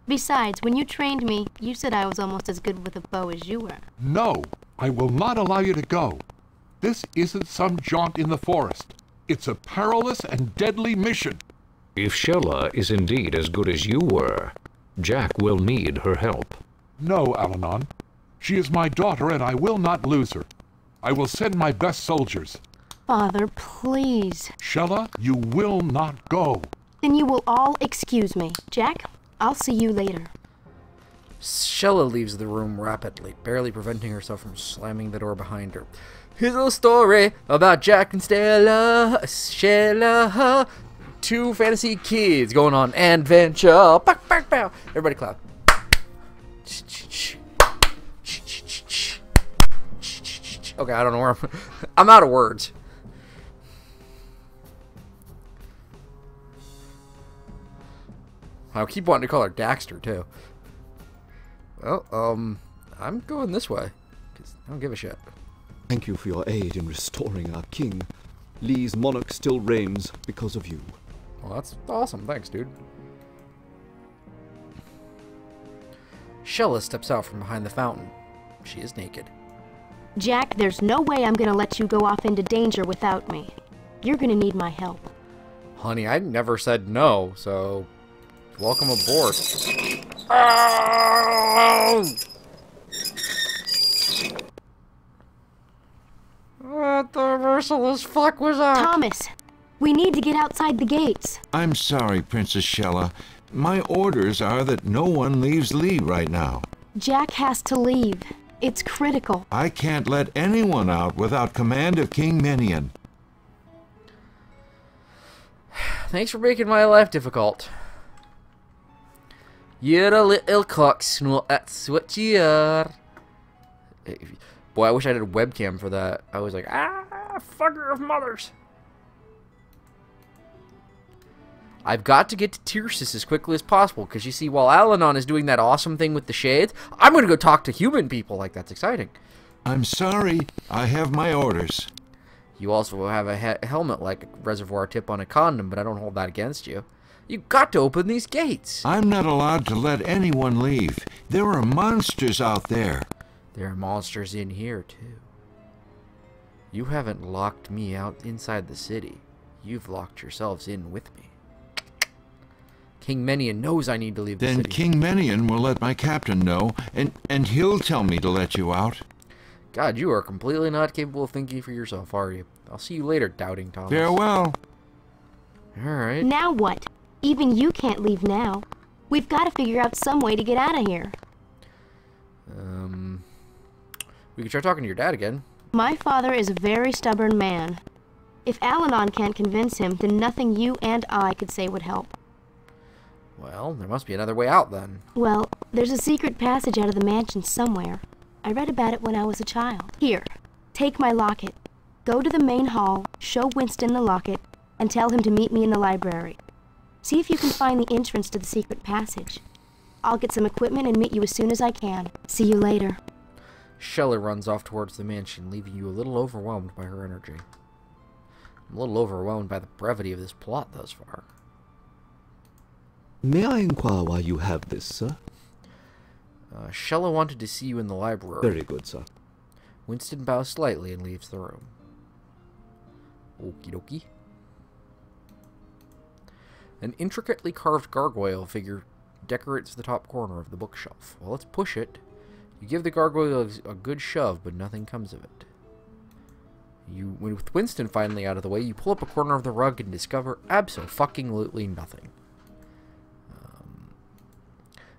Besides, when you trained me, you said I was almost as good with a bow as you were. No, I will not allow you to go. This isn't some jaunt in the forest. It's a perilous and deadly mission. If Shella is indeed as good as you were, Jack will need her help. No, Alanon. She is my daughter, and I will not lose her. I will send my best soldiers. Father, please. Shella, you will not go. Then you will all excuse me. Jack, I'll see you later. Shella leaves the room rapidly, barely preventing herself from slamming the door behind her. Here's a story about Jack and Shella. Two fantasy kids going on an adventure. Bow, bow, bow. Everybody clap. Okay, I don't know where I'm out of words. I keep wanting to call her Daxter, too. Well, I'm going this way, because I don't give a shit. Thank you for your aid in restoring our king. Lee's monarch still reigns because of you. Well, that's awesome. Thanks, dude. Shella steps out from behind the fountain. She is naked. Jack, there's no way I'm gonna let you go off into danger without me. You're gonna need my help. Honey, I never said no, so welcome aboard. Oh! What the merciless fuck was that? Thomas, we need to get outside the gates. I'm sorry, Princess Shella. My orders are that no one leaves Lee right now. Jack has to leave. It's critical. I can't let anyone out without command of King Minion. Thanks for making my life difficult. You're a little cocksnort, that's what you are. Boy, I wish I had a webcam for that. I was like, ah. Ah, fucker of mothers. I've got to get to Tyrsis as quickly as possible, because you see, while Alanon is doing that awesome thing with the shades, I'm going to go talk to human people. Like, that's exciting. I'm sorry. I have my orders. You also have a helmet like a reservoir tip on a condom, but I don't hold that against you. You've got to open these gates. I'm not allowed to let anyone leave. There are monsters out there. There are monsters in here, too. You haven't locked me out inside the city. You've locked yourselves in with me. King Menion knows I need to leave the city. Then King Menion will let my captain know, and he'll tell me to let you out. God, you are completely not capable of thinking for yourself, are you? I'll see you later, doubting Thomas. Farewell. Alright. Now what? Even you can't leave now. We've got to figure out some way to get out of here. We can try talking to your dad again. My father is a very stubborn man. If Alanon can't convince him, then nothing you and I could say would help. Well, there must be another way out then. Well, there's a secret passage out of the mansion somewhere. I read about it when I was a child. Here, take my locket. Go to the main hall, show Winston the locket, and tell him to meet me in the library. See if you can find the entrance to the secret passage. I'll get some equipment and meet you as soon as I can. See you later. Shella runs off towards the mansion, leaving you a little overwhelmed by her energy. I'm a little overwhelmed by the brevity of this plot thus far. May I inquire why you have this, sir? Shella wanted to see you in the library. Very good, sir. Winston bows slightly and leaves the room. Okie dokie. An intricately carved gargoyle figure decorates the top corner of the bookshelf. Well, let's push it. You give the gargoyle a good shove, but nothing comes of it. With Winston finally out of the way, you pull up a corner of the rug and discover abso-fucking-lutely nothing.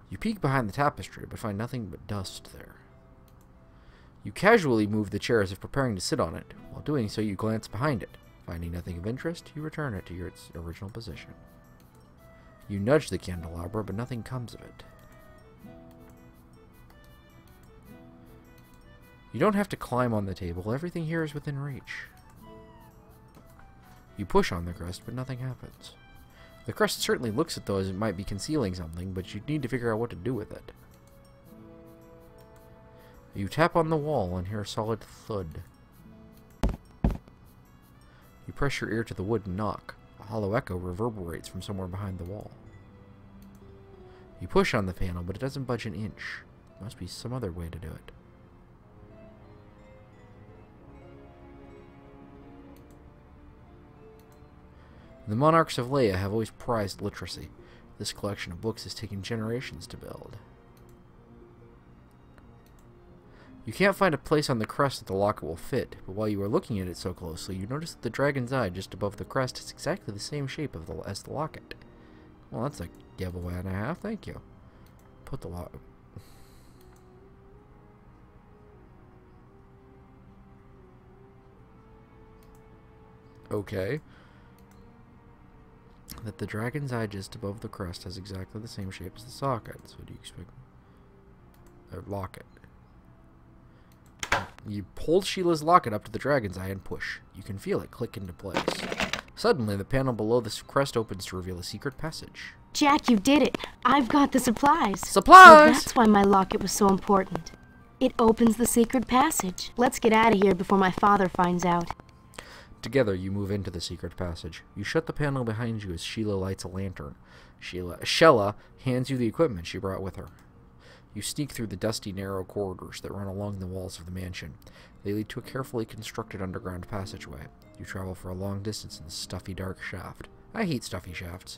You peek behind the tapestry, but find nothing but dust there. You casually move the chair as if preparing to sit on it. While doing so, you glance behind it. Finding nothing of interest, you return it to its original position. You nudge the candelabra, but nothing comes of it. You don't have to climb on the table. Everything here is within reach. You push on the crest, but nothing happens. The crest certainly looks as though it might be concealing something, but you need to figure out what to do with it. You tap on the wall and hear a solid thud. You press your ear to the wood and knock. A hollow echo reverberates from somewhere behind the wall. You push on the panel, but it doesn't budge an inch. There must be some other way to do it. The monarchs of Leia have always prized literacy. This collection of books has taken generations to build. You can't find a place on the crest that the locket will fit, but while you are looking at it so closely, you notice that the dragon's eye just above the crest is exactly the same shape as the locket. Well, that's a giveaway and a half, thank you. Put the locket... Okay. That the dragon's eye just above the crest has exactly the same shape as the socket. So what do you expect? Or locket. You hold Sheila's locket up to the dragon's eye and push. You can feel it click into place. Suddenly, the panel below the crest opens to reveal a secret passage. Jack, you did it. I've got the supplies. Supplies! So that's why my locket was so important. It opens the secret passage. Let's get out of here before my father finds out. Together, you move into the secret passage. You shut the panel behind you as Sheila lights a lantern. Shella hands you the equipment she brought with her. You sneak through the dusty, narrow corridors that run along the walls of the mansion. They lead to a carefully constructed underground passageway. You travel for a long distance in the stuffy, dark shaft. I hate stuffy shafts.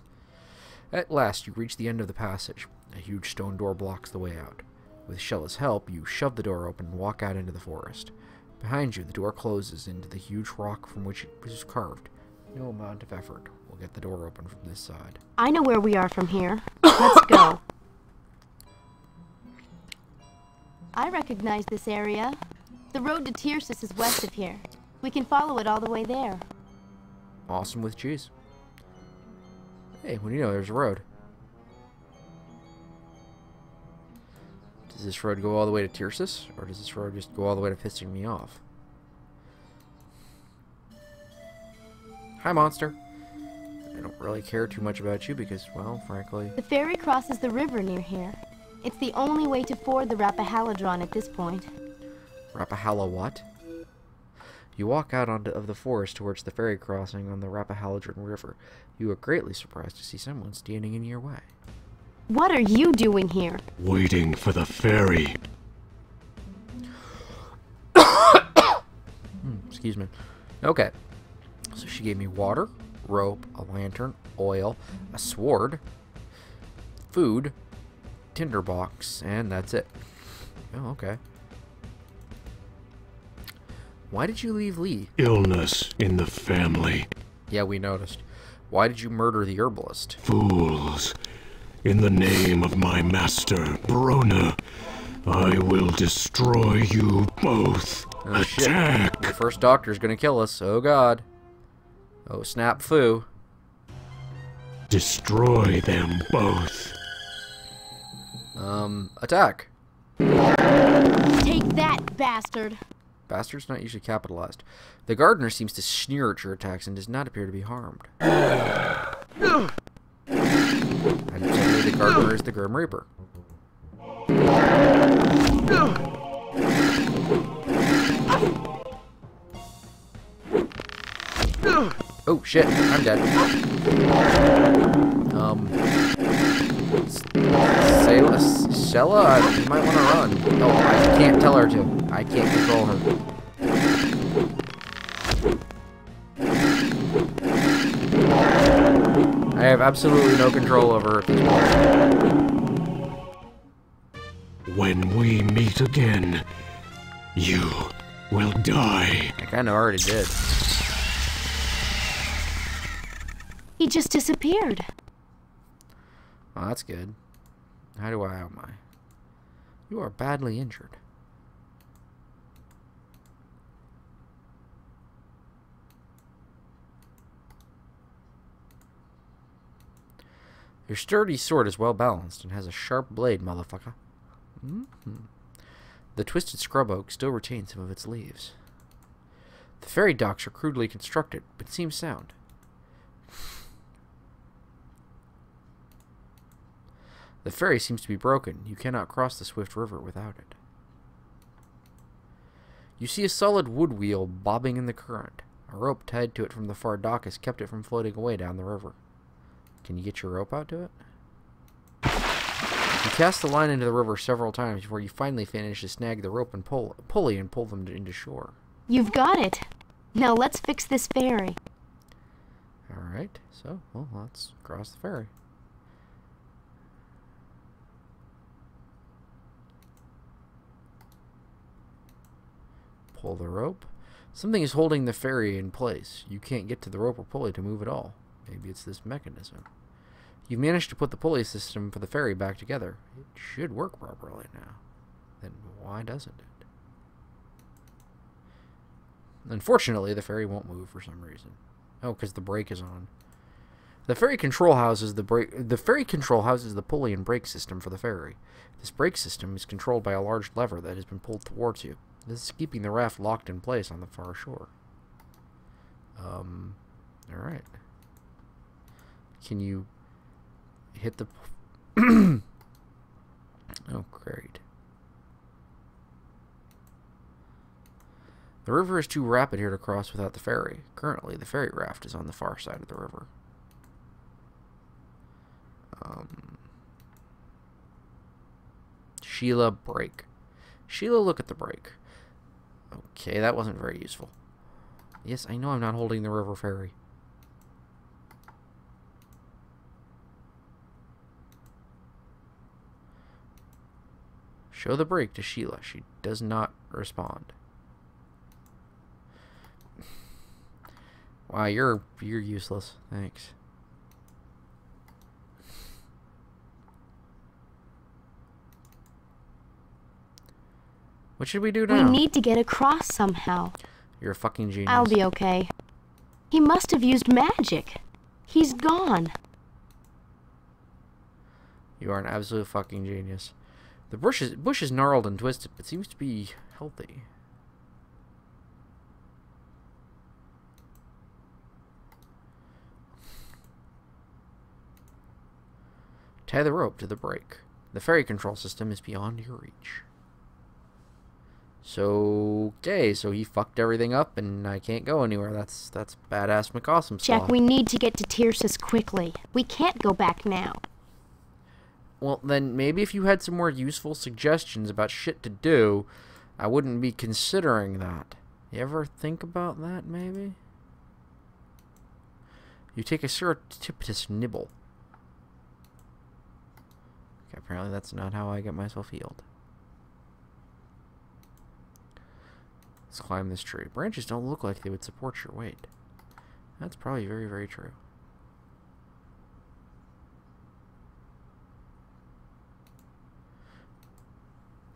At last, you reach the end of the passage. A huge stone door blocks the way out. With Shella's help, you shove the door open and walk out into the forest. Behind you, the door closes into the huge rock from which it was carved. No amount of effort will get the door open from this side. I know where we are from here. Let's go. I recognize this area. The road to Tyrsis is west of here. We can follow it all the way there. Awesome with cheese. Hey, what do you know? There's a road. Does this road go all the way to Tyrsis? Or does this road just go all the way to pissing me off? Hi, monster. I don't really care too much about you because, well, frankly... The ferry crosses the river near here. It's the only way to ford the Rappahalladron at this point. Rappahala what? You walk out of the forest towards the ferry crossing on the Rappahalladron River. You are greatly surprised to see someone standing in your way. What are you doing here? Waiting for the ferry. Excuse me. Okay. So she gave me water, rope, a lantern, oil, a sword, food, tinderbox, and that's it. Oh, okay. Why did you leave Lee? Illness in the family. Yeah, we noticed. Why did you murder the herbalist? Fools. In the name of my master, Brona, I will destroy you both. Oh, Attack! shit. The first doctor's gonna kill us. Oh, God. Oh, snap foo. Destroy them both. Attack. Take that, bastard! Bastard's not usually capitalized. The gardener seems to sneer at your attacks and does not appear to be harmed. And suddenly the gardener is the Grim Reaper. Oh shit, I'm dead. Stella, you might want to run. Oh, I can't tell her to. I can't control her. I have absolutely no control over her at this point. When we meet again, you will die. I kind of already did. He just disappeared. Well, that's good. How am I? You are badly injured. Your sturdy sword is well balanced and has a sharp blade, motherfucker. The twisted scrub oak still retains some of its leaves. The ferry docks are crudely constructed, but seem sound. The ferry seems to be broken. You cannot cross the swift river without it. You see a solid wood wheel bobbing in the current. A rope tied to it from the far dock has kept it from floating away down the river. Can you get your rope out to it? You cast the line into the river several times before you finally manage to snag the rope and pulley and pull them into shore. You've got it. Now let's fix this ferry. Alright, so, well, let's cross the ferry. Pull the rope. Something is holding the ferry in place. You can't get to the rope or pulley to move at all. Maybe it's this mechanism. You've managed to put the pulley system for the ferry back together. It should work properly now. Then why doesn't it? Unfortunately, the ferry won't move for some reason. Oh, because the brake is on. The ferry control houses the pulley and brake system for the ferry. This brake system is controlled by a large lever that has been pulled towards you. This is keeping the raft locked in place on the far shore. Alright. Can you hit the... Oh, great. The river is too rapid here to cross without the ferry. Currently, the ferry raft is on the far side of the river. Sheila, brake. Sheila, look at the brake. Okay, that wasn't very useful. Yes, I know I'm not holding the river ferry. Show the brake to Sheila. She does not respond. Wow, you're useless. Thanks. What should we do now? We need to get across somehow. You're a fucking genius. I'll be okay. He must have used magic. He's gone. You are an absolute fucking genius. The bush is gnarled and twisted, but seems to be healthy. Tie the rope to the break. The ferry control system is beyond your reach. So, okay, so he fucked everything up and I can't go anywhere. That's badass McAwesome stuff. Jack, we need to get to Tyrsis quickly. We can't go back now. Well, then maybe if you had some more useful suggestions about shit to do, I wouldn't be considering that. You ever think about that, maybe? You take a surreptitious nibble. Okay, apparently that's not how I get myself healed. Let's climb this tree. Branches don't look like they would support your weight. That's probably very, very true.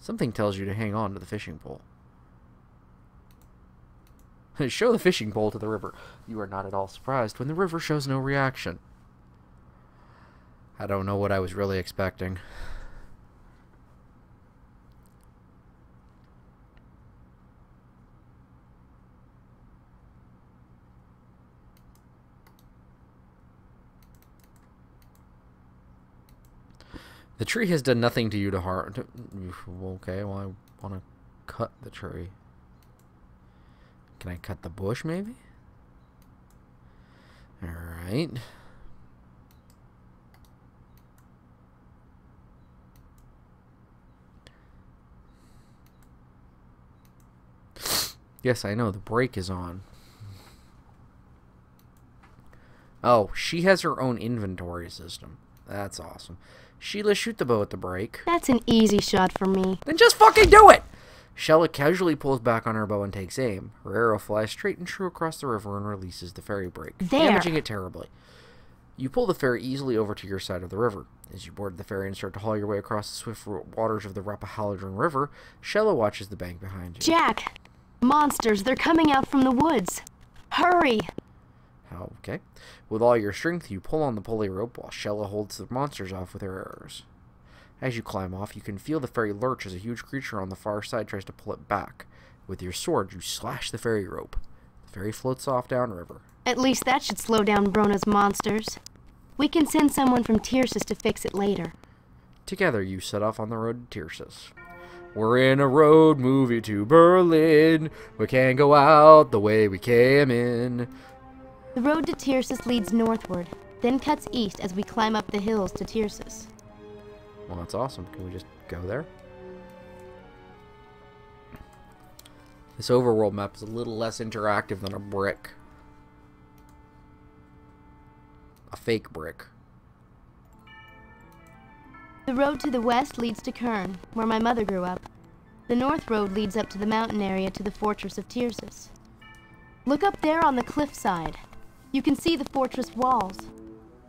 Something tells you to hang on to the fishing pole. Show the fishing pole to the river. You are not at all surprised when the river shows no reaction. I don't know what I was really expecting. The tree has done nothing to you to harm. Okay, well, I want to cut the tree. Can I cut the bush, maybe? Alright. Yes, I know, the brake is on. Oh, she has her own inventory system. That's awesome. Sheila, shoot the bow at the brake. That's an easy shot for me. Then just fucking do it! Sheila casually pulls back on her bow and takes aim. Her arrow flies straight and true across the river and releases the ferry brake, damaging it terribly. You pull the ferry easily over to your side of the river. As you board the ferry and start to haul your way across the swift waters of the Rappahalladran River, Sheila watches the bank behind you. Jack! Monsters, they're coming out from the woods. Hurry! Okay. With all your strength, you pull on the pulley rope while Sheila holds the monsters off with her arrows. As you climb off, you can feel the ferry lurch as a huge creature on the far side tries to pull it back. With your sword, you slash the ferry rope. The ferry floats off downriver. At least that should slow down Brona's monsters. We can send someone from Tyrsis to fix it later. Together, you set off on the road to Tyrsis. We're in a road movie to Berlin. We can't go out the way we came in. The road to Tyrsis leads northward, then cuts east as we climb up the hills to Tyrsis. Well, that's awesome. Can we just go there? This overworld map is a little less interactive than a brick. A fake brick. The road to the west leads to Kern, where my mother grew up. The north road leads up to the mountain area to the fortress of Tyrsis. Look up there on the cliffside. You can see the fortress walls.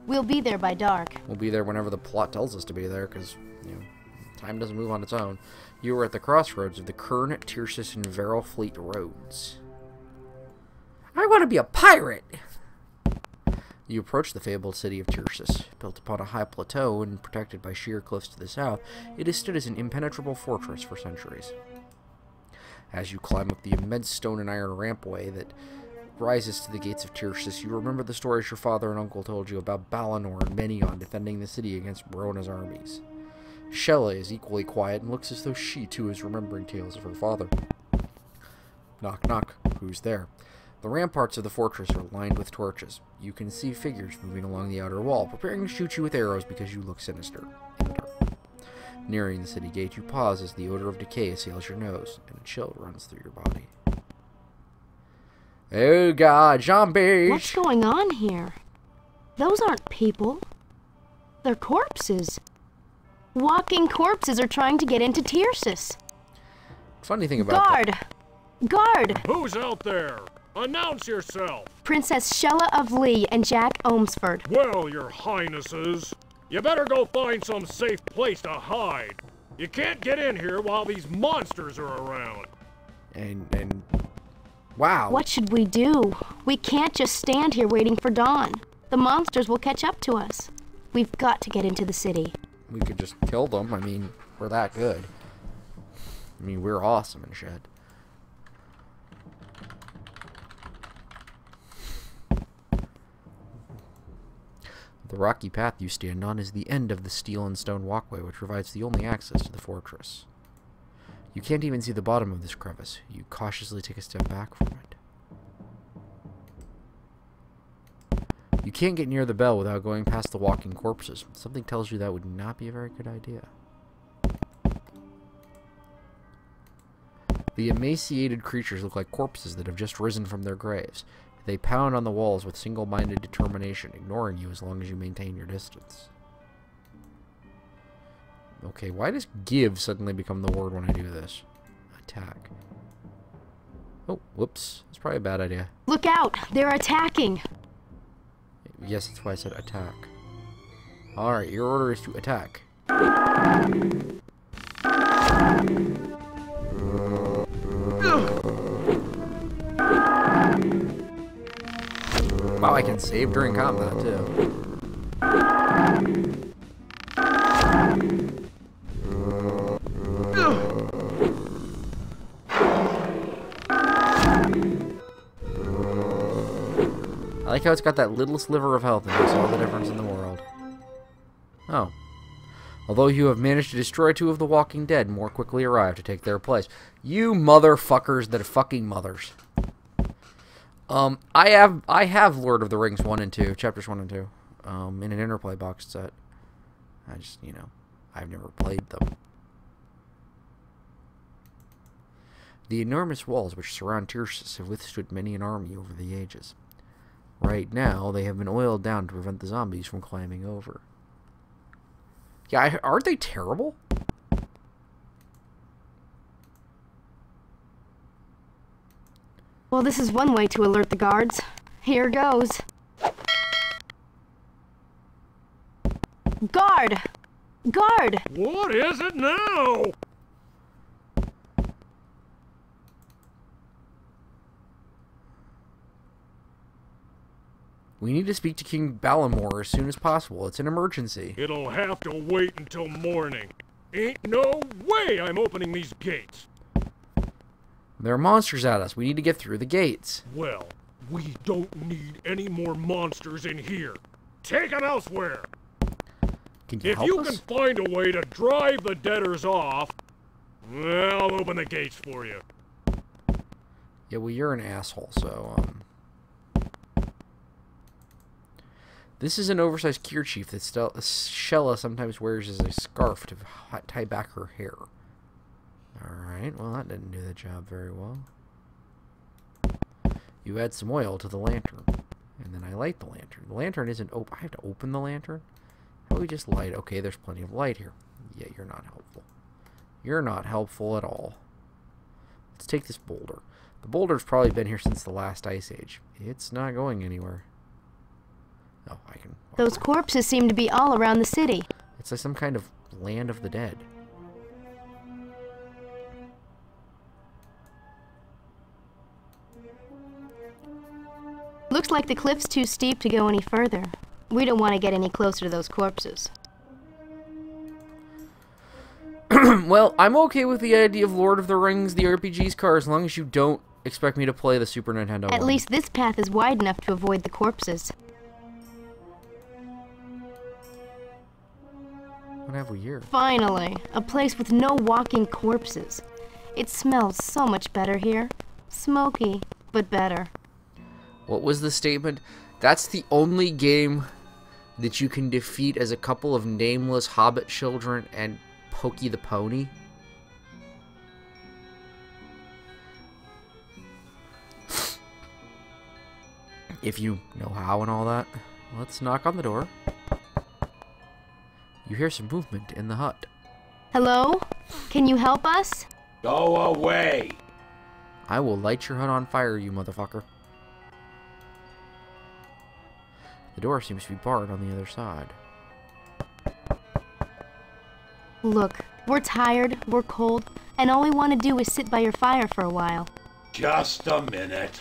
We'll be there by dark. We'll be there whenever the plot tells us to be there, because, you know, time doesn't move on its own. You are at the crossroads of the Kern, Tyrsis, and Verelfleet roads. I want to be a pirate! You approach the fabled city of Tyrsis. Built upon a high plateau and protected by sheer cliffs to the south, it has stood as an impenetrable fortress for centuries. As you climb up the immense stone and iron rampway that rises to the gates of Tyrsis, you remember the stories your father and uncle told you about Balinor and Menion defending the city against Brona's armies. Shella is equally quiet and looks as though she, too, is remembering tales of her father. Knock, knock. Who's there? The ramparts of the fortress are lined with torches. You can see figures moving along the outer wall, preparing to shoot you with arrows because you look sinister in the dark. Nearing the city gate, you pause as the odor of decay assails your nose, and a chill runs through your body. Oh god, zombies! What's going on here? Those aren't people. They're corpses. Walking corpses are trying to get into Tyrsis. Funny thing about Guard! Guard! Who's out there? Announce yourself! Princess Shella of Lee and Jack Ohmsford. Well, your highnesses, you better go find some safe place to hide. You can't get in here while these monsters are around. And wow. What should we do? We can't just stand here waiting for dawn. The monsters will catch up to us. We've got to get into the city. We could just kill them. I mean, we're that good. I mean, we're awesome and shit. The rocky path you stand on is the end of the steel and stone walkway, which provides the only access to the fortress. You can't even see the bottom of this crevice. You cautiously take a step back from it. You can't get near the bell without going past the walking corpses. Something tells you that would not be a very good idea. The emaciated creatures look like corpses that have just risen from their graves. They pound on the walls with single-minded determination, ignoring you as long as you maintain your distance. Okay, why does give suddenly become the word when I do this? Attack. Oh, whoops. That's probably a bad idea. Look out! They're attacking! Yes, that's why I said attack. Alright, your order is to attack. Wow, I can save during combat, too. I like how it's got that little sliver of health and makes all the difference in the world. Oh. Although you have managed to destroy 2 of the Walking Dead, more quickly arrive to take their place. You motherfuckers that are fucking mothers. I have Lord of the Rings 1 and 2, chapters 1 and 2, in an Interplay box set. I just, you know, I've never played them. The enormous walls which surround Tyrsis have withstood many an army over the ages. Right now, they have been oiled down to prevent the zombies from climbing over. Yeah, aren't they terrible? Well, this is one way to alert the guards. Here goes. Guard! Guard! What is it now? We need to speak to King Balamor as soon as possible. It's an emergency. It'll have to wait until morning. Ain't no way I'm opening these gates. There are monsters at us. We need to get through the gates. Well, we don't need any more monsters in here. Take them elsewhere. Can you If help you us? can find a way to drive the debtors off, I'll open the gates for you. Yeah, well, you're an asshole, so, This is an oversized kerchief that Shella sometimes wears as a scarf to tie back her hair. Alright, well, that didn't do the job very well. You add some oil to the lantern, and then I light the lantern. The lantern isn't open. I have to open the lantern? How do we just light? Okay, there's plenty of light here. Yeah, you're not helpful. You're not helpful at all. Let's take this boulder. The boulder's probably been here since the last ice age. It's not going anywhere. Oh, I can... Those corpses seem to be all around the city. It's like some kind of land of the dead. Looks like the cliff's too steep to go any further. We don't want to get any closer to those corpses. Well, I'm okay with the idea of Lord of the Rings, the RPG's car, as long as you don't expect me to play the Super Nintendo At one. least this path is wide enough to avoid the corpses. What have we here? Finally, a place with no walking corpses. It smells so much better here. Smoky, but better. What was the statement? That's the only game that you can defeat as a couple of nameless hobbit children and Pokey the Pony? If you know how and all that. Let's knock on the door. You hear some movement in the hut. Hello? Can you help us? Go away! I will light your hut on fire, you motherfucker. The door seems to be barred on the other side. Look, we're tired, we're cold, and all we want to do is sit by your fire for a while. Just a minute.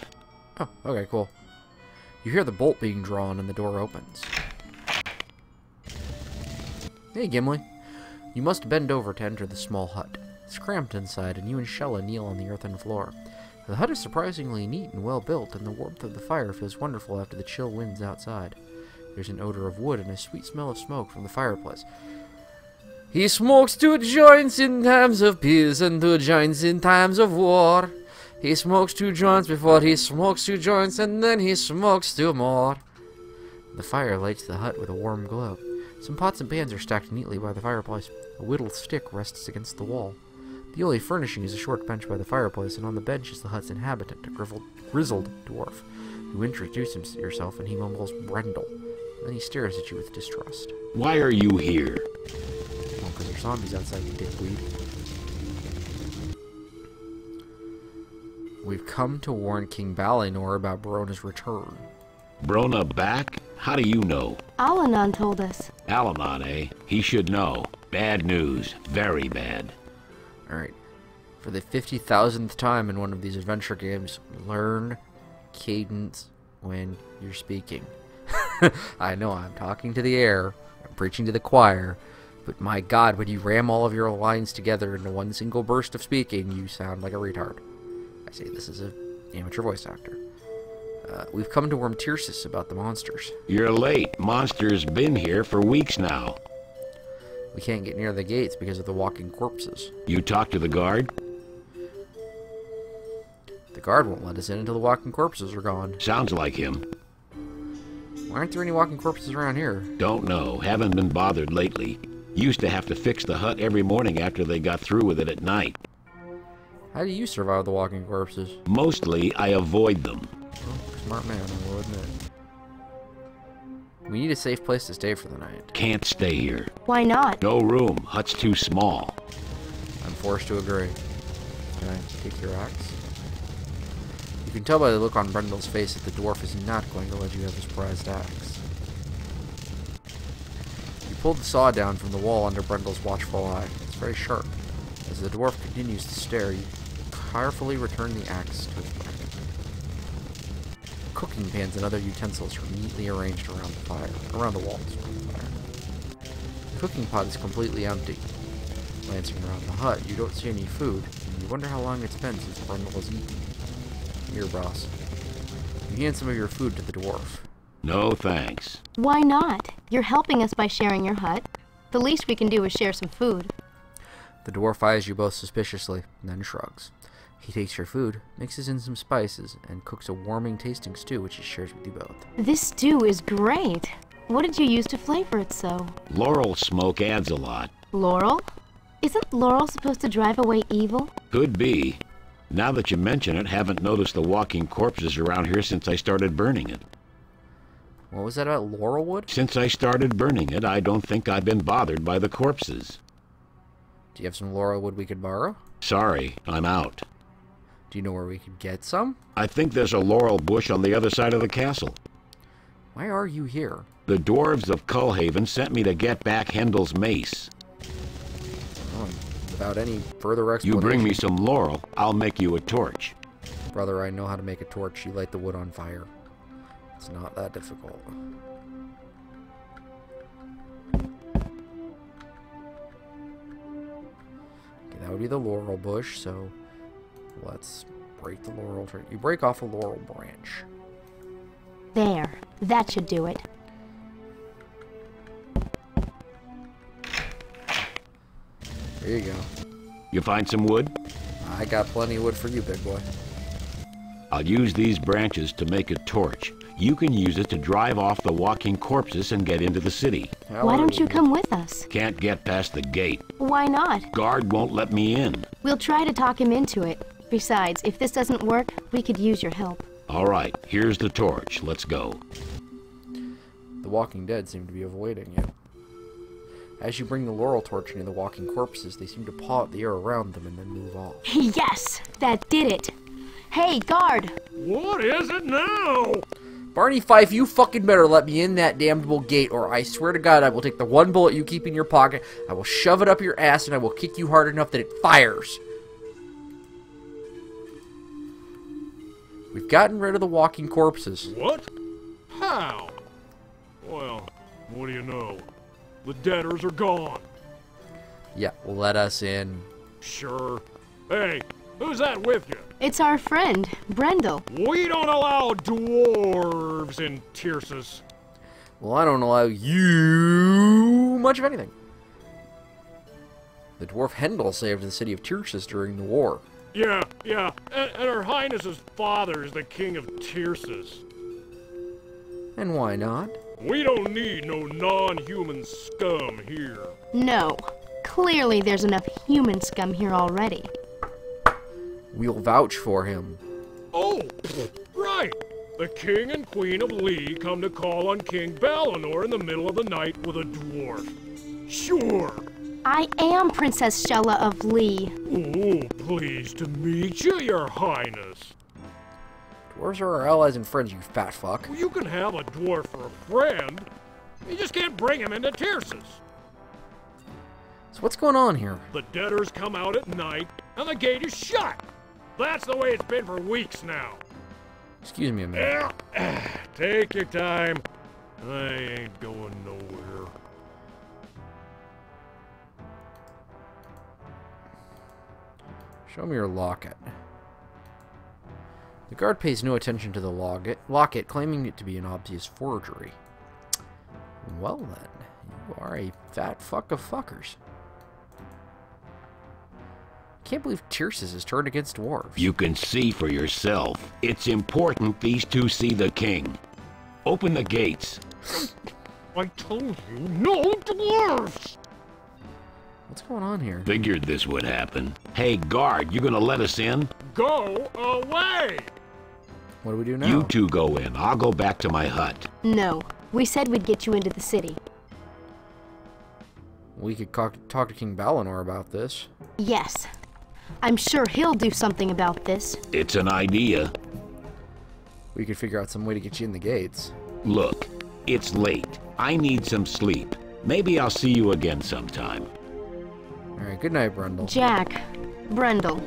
Oh, okay, cool. You hear the bolt being drawn and the door opens. Hey, Gimli. You must bend over to enter the small hut. It's cramped inside, and you and Shella kneel on the earthen floor. The hut is surprisingly neat and well built, and the warmth of the fire feels wonderful after the chill winds outside. There's an odor of wood and a sweet smell of smoke from the fireplace. He smokes 2 joints in times of peace and 2 joints in times of war. He smokes 2 joints before he smokes 2 joints, and then he smokes 2 more. The fire lights the hut with a warm glow. Some pots and pans are stacked neatly by the fireplace. A whittled stick rests against the wall. The only furnishing is a short bench by the fireplace, and on the bench is the hut's inhabitant, a grizzled dwarf. You introduce yourself, and he mumbles Brendel. Then he stares at you with distrust. Why are you here? Well, because there's zombies outside, you dickweed. We've come to warn King Balinor about Brona's return. Brona back? How do you know? Alanon told us. Alanon, eh? He should know. Bad news. Very bad. Alright. For the 50,000th time in one of these adventure games, learn cadence when you're speaking. I know I'm talking to the air, I'm preaching to the choir, but my god, when you ram all of your lines together into one single burst of speaking, you sound like a retard. I say this as an amateur voice actor. We've come to warn Tircis about the monsters. You're late. Monster's been here for weeks now. We can't get near the gates because of the walking corpses. You talked to the guard? The guard won't let us in until the walking corpses are gone. Sounds like him. Why aren't there any walking corpses around here? Don't know. Haven't been bothered lately. Used to have to fix the hut every morning after they got through with it at night. How do you survive the walking corpses? Mostly, I avoid them. Well, smart man, I will admit. We need a safe place to stay for the night. Can't stay here. Why not? No room. Hut's too small. I'm forced to agree. Can I take your axe? You can tell by the look on Brendel's face that the dwarf is not going to let you have his prized axe. You pulled the saw down from the wall under Brendel's watchful eye. It's very sharp. As the dwarf continues to stare, you carefully return the axe to its bracket. Cooking pans and other utensils are neatly arranged around the walls around the fire. The cooking pot is completely empty. Glancing around the hut, you don't see any food, and you wonder how long it's been since Brendel has eaten. Here, boss. You hand some of your food to the dwarf. No thanks. Why not? You're helping us by sharing your hut. The least we can do is share some food. The dwarf eyes you both suspiciously, and then shrugs. He takes your food, mixes in some spices, and cooks a warming tasting stew which he shares with you both. This stew is great. What did you use to flavor it so? Laurel smoke adds a lot. Laurel? Isn't laurel supposed to drive away evil? Could be. Now that you mention it, haven't noticed the walking corpses around here since I started burning it. What was that about laurelwood? Since I started burning it, I don't think I've been bothered by the corpses. Do you have some laurelwood we could borrow? Sorry, I'm out. Do you know where we could get some? I think there's a laurel bush on the other side of the castle. Why are you here? The dwarves of Cullhaven sent me to get back Hendel's mace. Oh, without any further explanation. You bring me some laurel, I'll make you a torch. Brother, I know how to make a torch. You light the wood on fire. It's not that difficult. Okay, that would be the laurel bush, so let's break the laurel tree. You break off a laurel branch. There. That should do it. There you go. You find some wood? I got plenty of wood for you, big boy. I'll use these branches to make a torch. You can use it to drive off the walking corpses and get into the city. Why don't you come with us? Can't get past the gate. Why not? Guard won't let me in. We'll try to talk him into it. Besides, if this doesn't work, we could use your help. All right, here's the torch. Let's go. The walking dead seem to be avoiding you. As you bring the laurel torch near the walking corpses, they seem to paw at the air around them and then move off. Yes! That did it! Hey, guard! What is it now? Barney Fife, you fucking better let me in that damnable gate, or I swear to God I will take the one bullet you keep in your pocket, I will shove it up your ass, and I will kick you hard enough that it fires. We've gotten rid of the walking corpses. What? How? Well, what do you know? The debtors are gone. Yeah, let us in. Sure. Hey, who's that with you? It's our friend, Brendel. We don't allow dwarves in Tircis. Well, I don't allow you much of anything. The dwarf Hendel saved the city of Tirsus during the war. Yeah, and Her Highness's father is the king of Tirsus. And why not? We don't need no non-human scum here. No. Clearly there's enough human scum here already. We'll vouch for him. Oh, right. The king and queen of Lee come to call on King Balinor in the middle of the night with a dwarf. Sure. I am Princess Shella of Lee. Oh, pleased to meet you, Your Highness. Dwarves are our allies and friends, you fat fuck. Well, you can have a dwarf for a friend. You just can't bring him into Tirsus. So what's going on here? The debtors come out at night, and the gate is shut. That's the way it's been for weeks now. Excuse me a minute. Take your time. I ain't going nowhere. Show me your locket. The guard pays no attention to the locket, claiming it to be an obvious forgery. Well then, you are a fat fuck of fuckers. Can't believe Tirsus has turned against dwarves. You can see for yourself. It's important these two see the king. Open the gates. I told you, no dwarves! What's going on here? Figured this would happen. Hey, guard, you gonna let us in? Go away! What do we do now? You two go in. I'll go back to my hut. No. We said we'd get you into the city. We could talk to King Balinor about this. Yes. I'm sure he'll do something about this. It's an idea. We could figure out some way to get you in the gates. Look, it's late. I need some sleep. Maybe I'll see you again sometime. Alright, good night, Brundle. Jack, Brendel,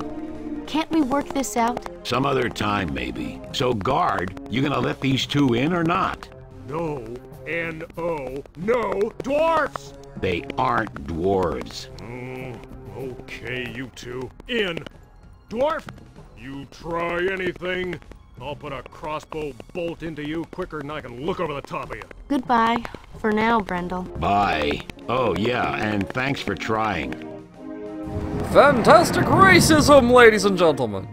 can't we work this out? Some other time, maybe. So, guard, you gonna let these two in or not? No, N-O, no dwarfs! They aren't dwarves. Okay, you two. In. Dwarf, you try anything, I'll put a crossbow bolt into you quicker than I can look over the top of you. Goodbye. For now, Brendel. Bye. Oh, yeah, and thanks for trying. Fantastic racism, ladies and gentlemen!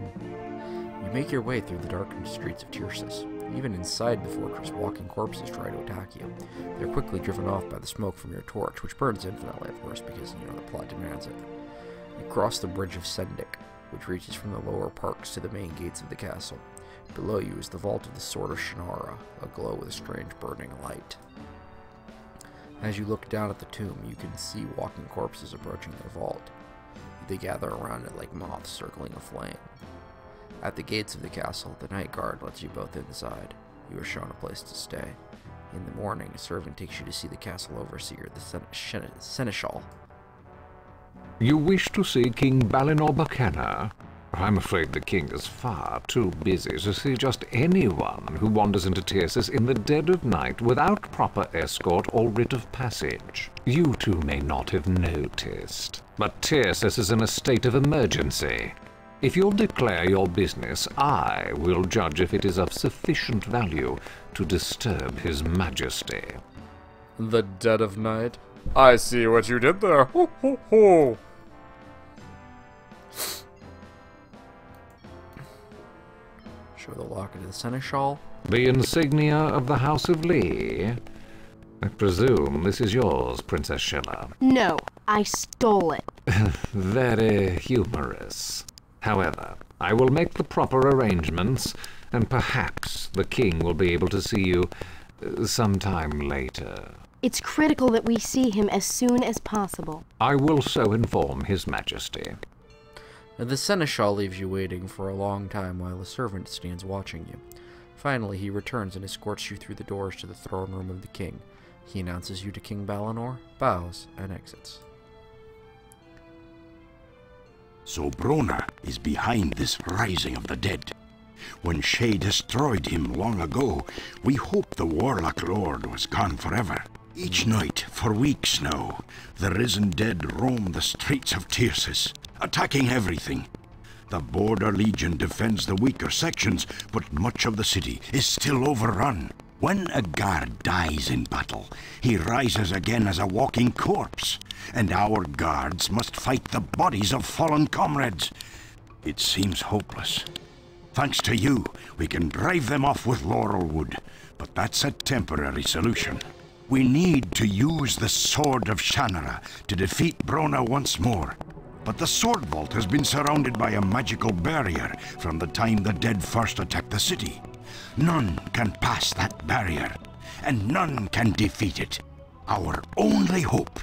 You make your way through the darkened streets of Tirsus. Even inside the fortress, walking corpses try to attack you. They're quickly driven off by the smoke from your torch, which burns infinitely, of course, because, you know, the plot demands it. You cross the bridge of Sendik, which reaches from the lower parks to the main gates of the castle. Below you is the vault of the Sword of Shannara, aglow with a strange burning light. As you look down at the tomb, you can see walking corpses approaching their vault. They gather around it like moths circling a flame. At the gates of the castle, the night guard lets you both inside. You are shown a place to stay. In the morning, a servant takes you to see the castle overseer, the seneschal. You wish to see King Balinor Buchanan? I'm afraid the king is far too busy to see just anyone who wanders into Tirsus in the dead of night without proper escort or writ of passage. You two may not have noticed, but Tirsus is in a state of emergency. If you'll declare your business, I will judge if it is of sufficient value to disturb His Majesty. The dead of night? I see what you did there. Ho, ho, ho. Show the locket of the seneschal. The insignia of the House of Lee. I presume this is yours, Princess Shella. No, I stole it. Very humorous. However, I will make the proper arrangements, and perhaps the king will be able to see you sometime later. It's critical that we see him as soon as possible. I will so inform His Majesty. The seneschal leaves you waiting for a long time while a servant stands watching you. Finally, he returns and escorts you through the doors to the throne room of the king. He announces you to King Balinor, bows, and exits. So Brona is behind this rising of the dead. When Shay destroyed him long ago, we hoped the Warlock Lord was gone forever. Each night, for weeks now, the risen dead roam the streets of Tirsus, attacking everything. The Border Legion defends the weaker sections, but much of the city is still overrun. When a guard dies in battle, he rises again as a walking corpse, and our guards must fight the bodies of fallen comrades. It seems hopeless. Thanks to you, we can drive them off with Laurelwood, but that's a temporary solution. We need to use the Sword of Shannara to defeat Brona once more. But the Sword Vault has been surrounded by a magical barrier from the time the dead first attacked the city. None can pass that barrier, and none can defeat it. Our only hope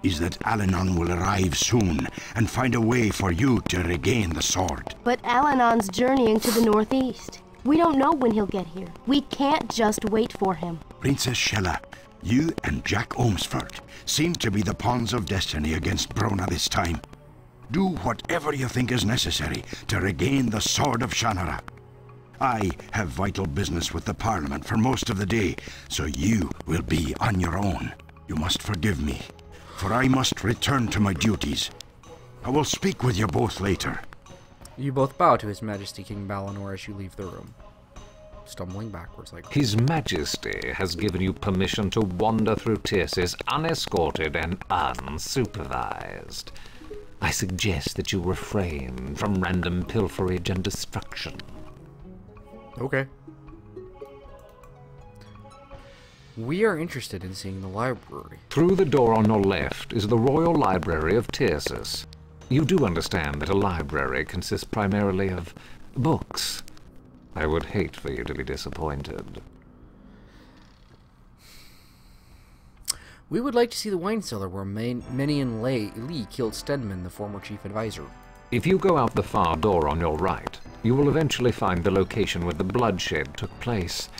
is that Al-Anon will arrive soon and find a way for you to regain the sword. But Al-Anon's journeying to the northeast. We don't know when he'll get here. We can't just wait for him. Princess Shella, you and Jack Omsford seem to be the pawns of destiny against Brona this time. Do whatever you think is necessary to regain the Sword of Shannara. I have vital business with the Parliament for most of the day, so you will be on your own. You must forgive me, for I must return to my duties. I will speak with you both later. You both bow to His Majesty King Balinor as you leave the room, stumbling backwards like... His Majesty has given you permission to wander through Tyrsis unescorted and unsupervised. I suggest that you refrain from random pilferage and destruction. Okay. We are interested in seeing the library. Through the door on your left is the Royal Library of Tyrsis. You do understand that a library consists primarily of books. I would hate for you to be disappointed. We would like to see the wine cellar where Menian Lee killed Stedman, the former chief advisor. If you go out the far door on your right, you will eventually find the location where the bloodshed took place.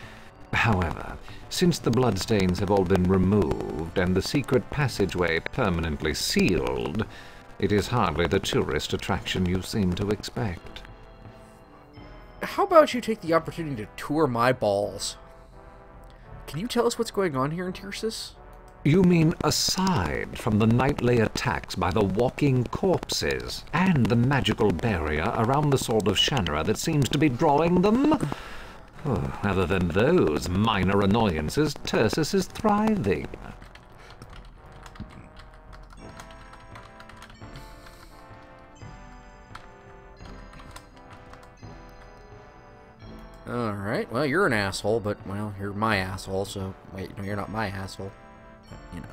However, since the bloodstains have all been removed and the secret passageway permanently sealed, it is hardly the tourist attraction you seem to expect. How about you take the opportunity to tour my balls? Can you tell us what's going on here in Tyrsis? You mean aside from the nightly attacks by the walking corpses and the magical barrier around the Sword of Shannara that seems to be drawing them? Other than those minor annoyances, Tyrsis is thriving. Alright, well, you're an asshole, but, well, you're my asshole, so... Wait, no, you're not my asshole. But, you know.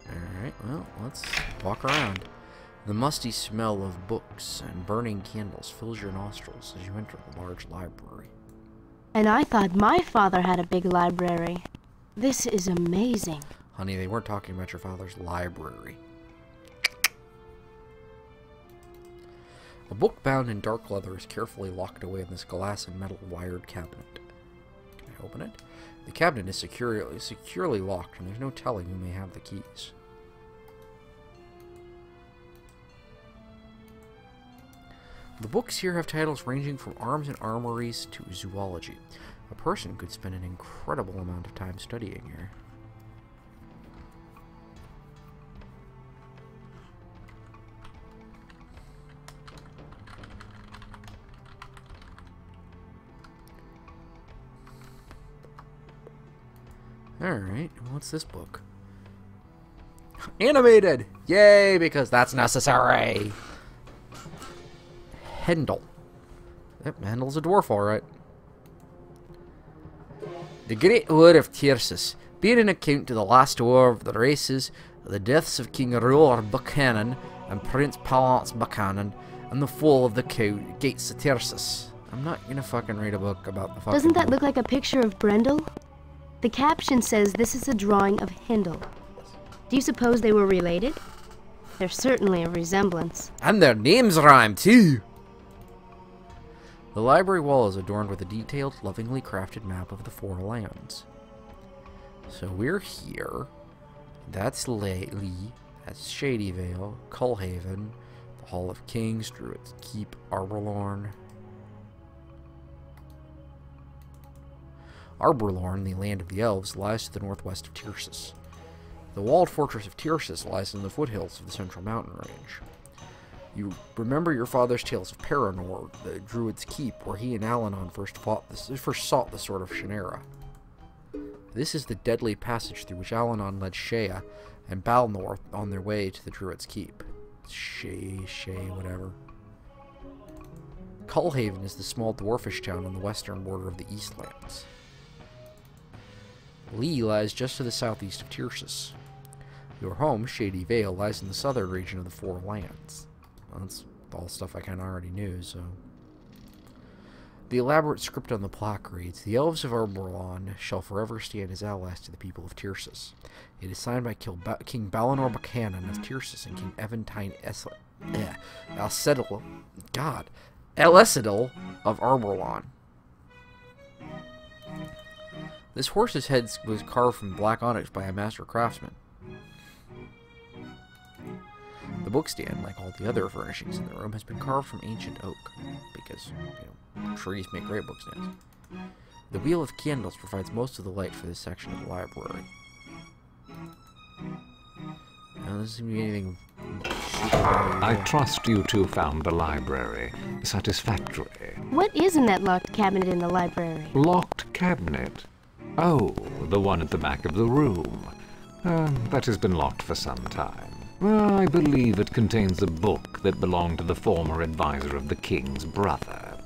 Alright, well, let's walk around. The musty smell of books and burning candles fills your nostrils as you enter the large library. And I thought my father had a big library. This is amazing. Honey, they weren't talking about your father's library. A book bound in dark leather is carefully locked away in this glass and metal wired cabinet. Can I open it? The cabinet is securely locked, and there's no telling who may have the keys. The books here have titles ranging from arms and armories to zoology. A person could spend an incredible amount of time studying here. Alright, what's this book? Animated! Yay, because that's necessary! Hendel. Yep, Hendel's a dwarf, alright. The Great War of Tyrsis, being an account to the last war of the races, the deaths of King Roar Buchanan and Prince Palance Buchanan, and the fall of the gates of Tyrsis. I'm not gonna fucking read a book about the fucking... Doesn't that look like a picture of Brendel? The caption says this is a drawing of Hindle. Do you suppose they were related? There's certainly a resemblance. And their names rhyme, too! The library wall is adorned with a detailed, lovingly crafted map of the four lands. So we're here. That's Lee. That's Shadyvale, Cullhaven, the Hall of Kings, Druid's Keep, Arborlorn. Arborlorn, the land of the elves, lies to the northwest of Tyrsis. The walled fortress of Tyrsis lies in the foothills of the central mountain range. You remember your father's tales of Paranor, the Druid's Keep, where he and Alanon first sought the Sword of Shannara. This is the deadly passage through which Alanon led Shea and Balnor on their way to the Druid's Keep. Shea, whatever. Cullhaven is the small dwarfish town on the western border of the Eastlands. Lee lies just to the southeast of Tyrsis. Your home, Shady Vale, lies in the southern region of the Four Lands. Well, that's all stuff I kind of already knew, so... The elaborate script on the plaque reads, "The elves of Arborlon shall forever stand as allies to the people of Tyrsis. It is signed by King Balinor Buchanan of Tyrsis and King Eventine Elesidil of Arborlon." This horse's head was carved from black onyx by a master craftsman. The bookstand, like all the other furnishings in the room, has been carved from ancient oak, because, trees make great bookstands. The wheel of candles provides most of the light for this section of the library. Now, there doesn't seem to be anything super valuable. I trust you two found the library satisfactory. What is in that locked cabinet in the library? Locked cabinet? Oh, the one at the back of the room. That has been locked for some time. I believe it contains a book that belonged to the former advisor of the king's brother.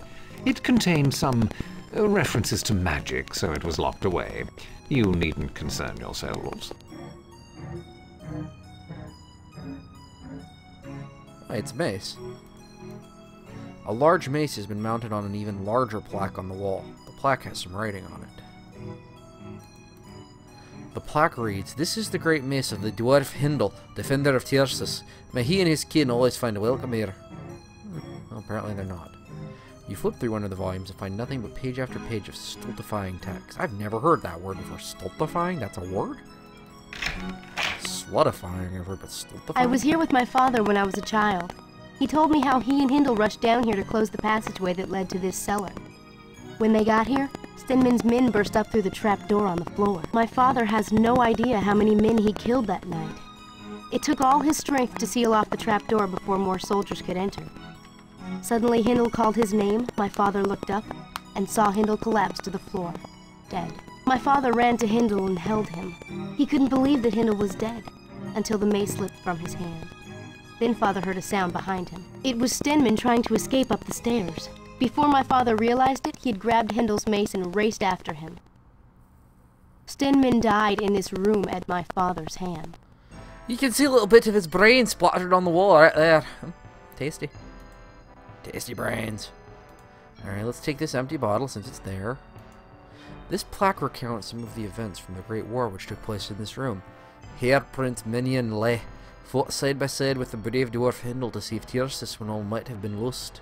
It contained some references to magic, so it was locked away. You needn't concern yourselves. It's a mace. A large mace has been mounted on an even larger plaque on the wall. The plaque has some writing on it. The plaque reads, "This is the great mace of the dwarf Hindle, defender of Tyrsis. May he and his kin always find a welcome here." Well, apparently they're not. You flip through one of the volumes and find nothing but page after page of stultifying text. I've never heard that word before. Stultifying? That's a word? Slutifying I've heard, but stultifying? I was here with my father when I was a child. He told me how he and Hindle rushed down here to close the passageway that led to this cellar. When they got here, Stenman's men burst up through the trap door on the floor. My father has no idea how many men he killed that night. It took all his strength to seal off the trap door before more soldiers could enter. Suddenly Hindle called his name, my father looked up, and saw Hindle collapse to the floor, dead. My father ran to Hindle and held him. He couldn't believe that Hindle was dead, until the mace slipped from his hand. Then father heard a sound behind him. It was Stenman trying to escape up the stairs. Before my father realized it, he had grabbed Hindle's mace and raced after him. Stenman died in this room at my father's hand. You can see a little bit of his brain splattered on the wall right there. Tasty. Tasty brains. Alright, let's take this empty bottle since it's there. This plaque recounts some of the events from the Great War which took place in this room. Here Prince Minion lay, fought side by side with the brave dwarf Hindle to save Tyrsis when all might have been lost.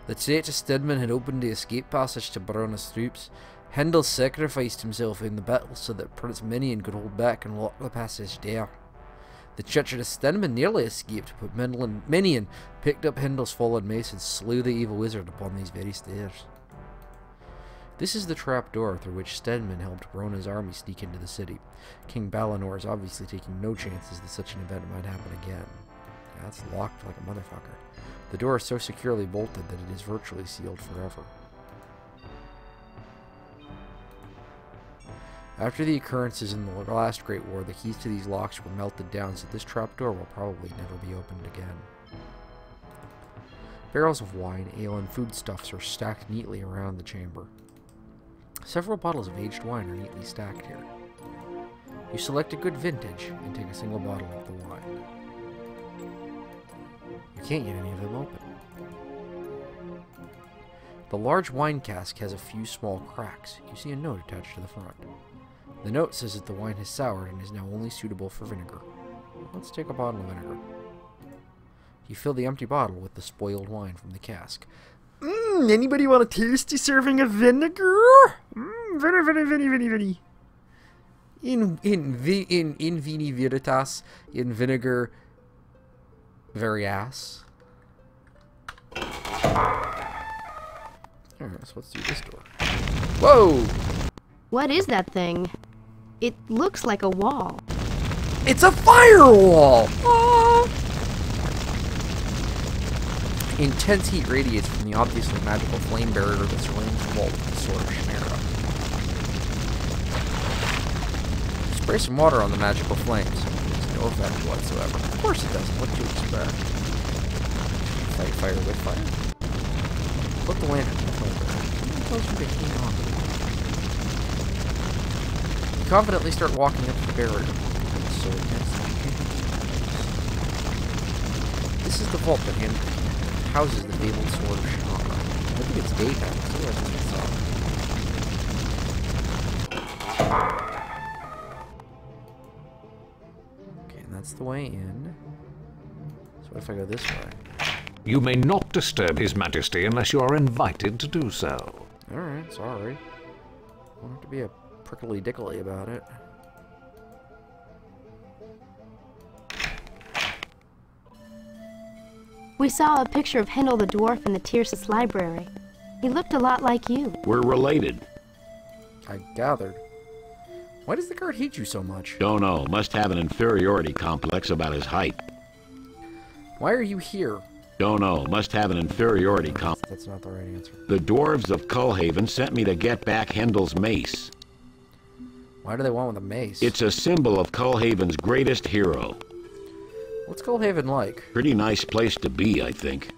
The traitor Stedman had opened the escape passage to Brona's troops. Hindle sacrificed himself in the battle so that Prince Minion could hold back and lock the passage there. The treacherous Stedman nearly escaped, but Minion picked up Hindle's fallen mace and slew the evil wizard upon these very stairs. This is the trap door through which Stedman helped Brona's army sneak into the city. King Balinor is obviously taking no chances that such an event might happen again. That's locked like a motherfucker. The door is so securely bolted that it is virtually sealed forever. After the occurrences in the last Great War, the keys to these locks were melted down, so this trapdoor will probably never be opened again. Barrels of wine, ale, and foodstuffs are stacked neatly around the chamber. Several bottles of aged wine are neatly stacked here. You select a good vintage and take a single bottle of the wine. You can't get any of them open. The large wine cask has a few small cracks. You see a note attached to the front. The note says that the wine has soured and is now only suitable for vinegar. Let's take a bottle of vinegar. You fill the empty bottle with the spoiled wine from the cask. Anybody want a tasty serving of vinegar? Vini. In vini veritas, in vinegar veritas. Alright, so let's do this door. Whoa! What is that thing? It looks like a wall. It's a firewall! Intense heat radiates from the obviously magical flame barrier that surrounds the vault with the Sword of Shannara. Spray some water on the magical flames. There's no effect whatsoever. Of course it doesn't. What do you expect? Fight fire with fire. Put the lantern in the flame barrier. Someone tells you to hang on to it. You confidently start walking up the barrier. So against this is the vault that houses the fabled Sword of Shannara. I think it's daytime, so otherwise it's okay, and that's the way in. So what if I go this way? You may not disturb His Majesty unless you are invited to do so. Alright, sorry. Won't have to be a prickly dickly about it. We saw a picture of Hendel the Dwarf in the Tyrsis library. He looked a lot like you. We're related. I gathered. Why does the guard hate you so much? Don't know. Must have an inferiority complex about his height. Why are you here? Don't know. Must have an inferiority complex. That's not the right answer. The dwarves of Cullhaven sent me to get back Hendel's mace. Why do they want with a mace? It's a symbol of Cullhaven's greatest hero. What's Cullhaven like? Pretty nice place to be, I think.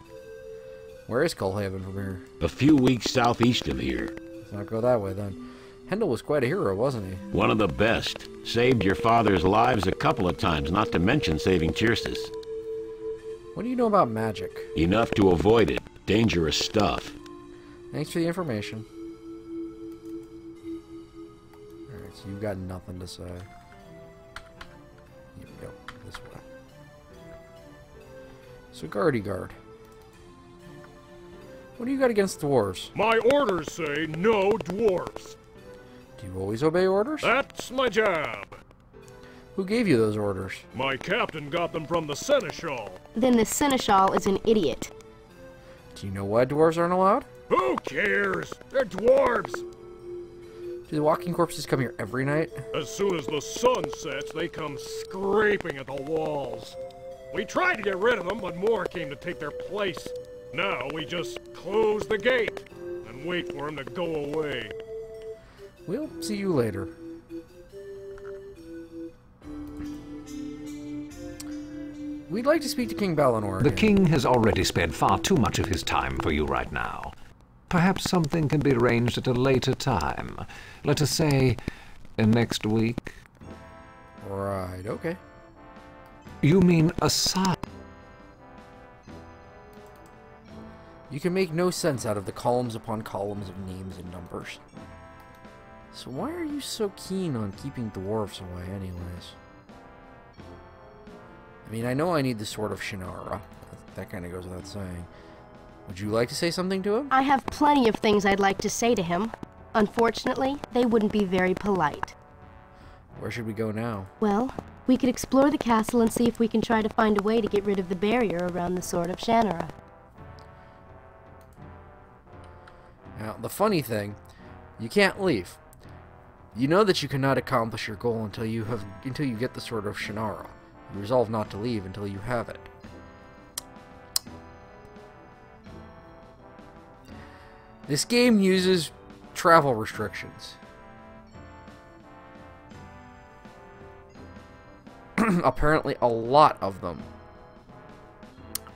Where is Cullhaven from here? A few weeks southeast of here. Let's not go that way then. Hendel was quite a hero, wasn't he? One of the best. Saved your father's lives a couple of times, not to mention saving Tyrsis. What do you know about magic? Enough to avoid it. Dangerous stuff. Thanks for the information. Alright, so you've got nothing to say. Here we go. This way. So guardy guard. What do you got against dwarves? My orders say no dwarves. Do you always obey orders? That's my job. Who gave you those orders? My captain got them from the seneschal. Then the seneschal is an idiot. Do you know why dwarves aren't allowed? Who cares? They're dwarves. Do the walking corpses come here every night? As soon as the sun sets, they come scraping at the walls. We tried to get rid of them, but more came to take their place. Now we just close the gate and wait for them to go away. We'll see you later. We'd like to speak to King Balinor. The king has already spared far too much of his time for you right now. Perhaps something can be arranged at a later time. Let us say, next week. Right, okay. You mean aside? You can make no sense out of the columns upon columns of names and numbers. So why are you so keen on keeping dwarves away anyways? I mean, I know I need the Sword of Shannara. That kind of goes without saying. Would you like to say something to him? I have plenty of things I'd like to say to him. Unfortunately, they wouldn't be very polite. Where should we go now? Well, we could explore the castle and see if we can try to find a way to get rid of the barrier around the Sword of Shannara. Now, the funny thing, you can't leave. You know that you cannot accomplish your goal until you get the Sword of Shannara. You resolve not to leave until you have it. This game uses travel restrictions. Apparently a lot of them.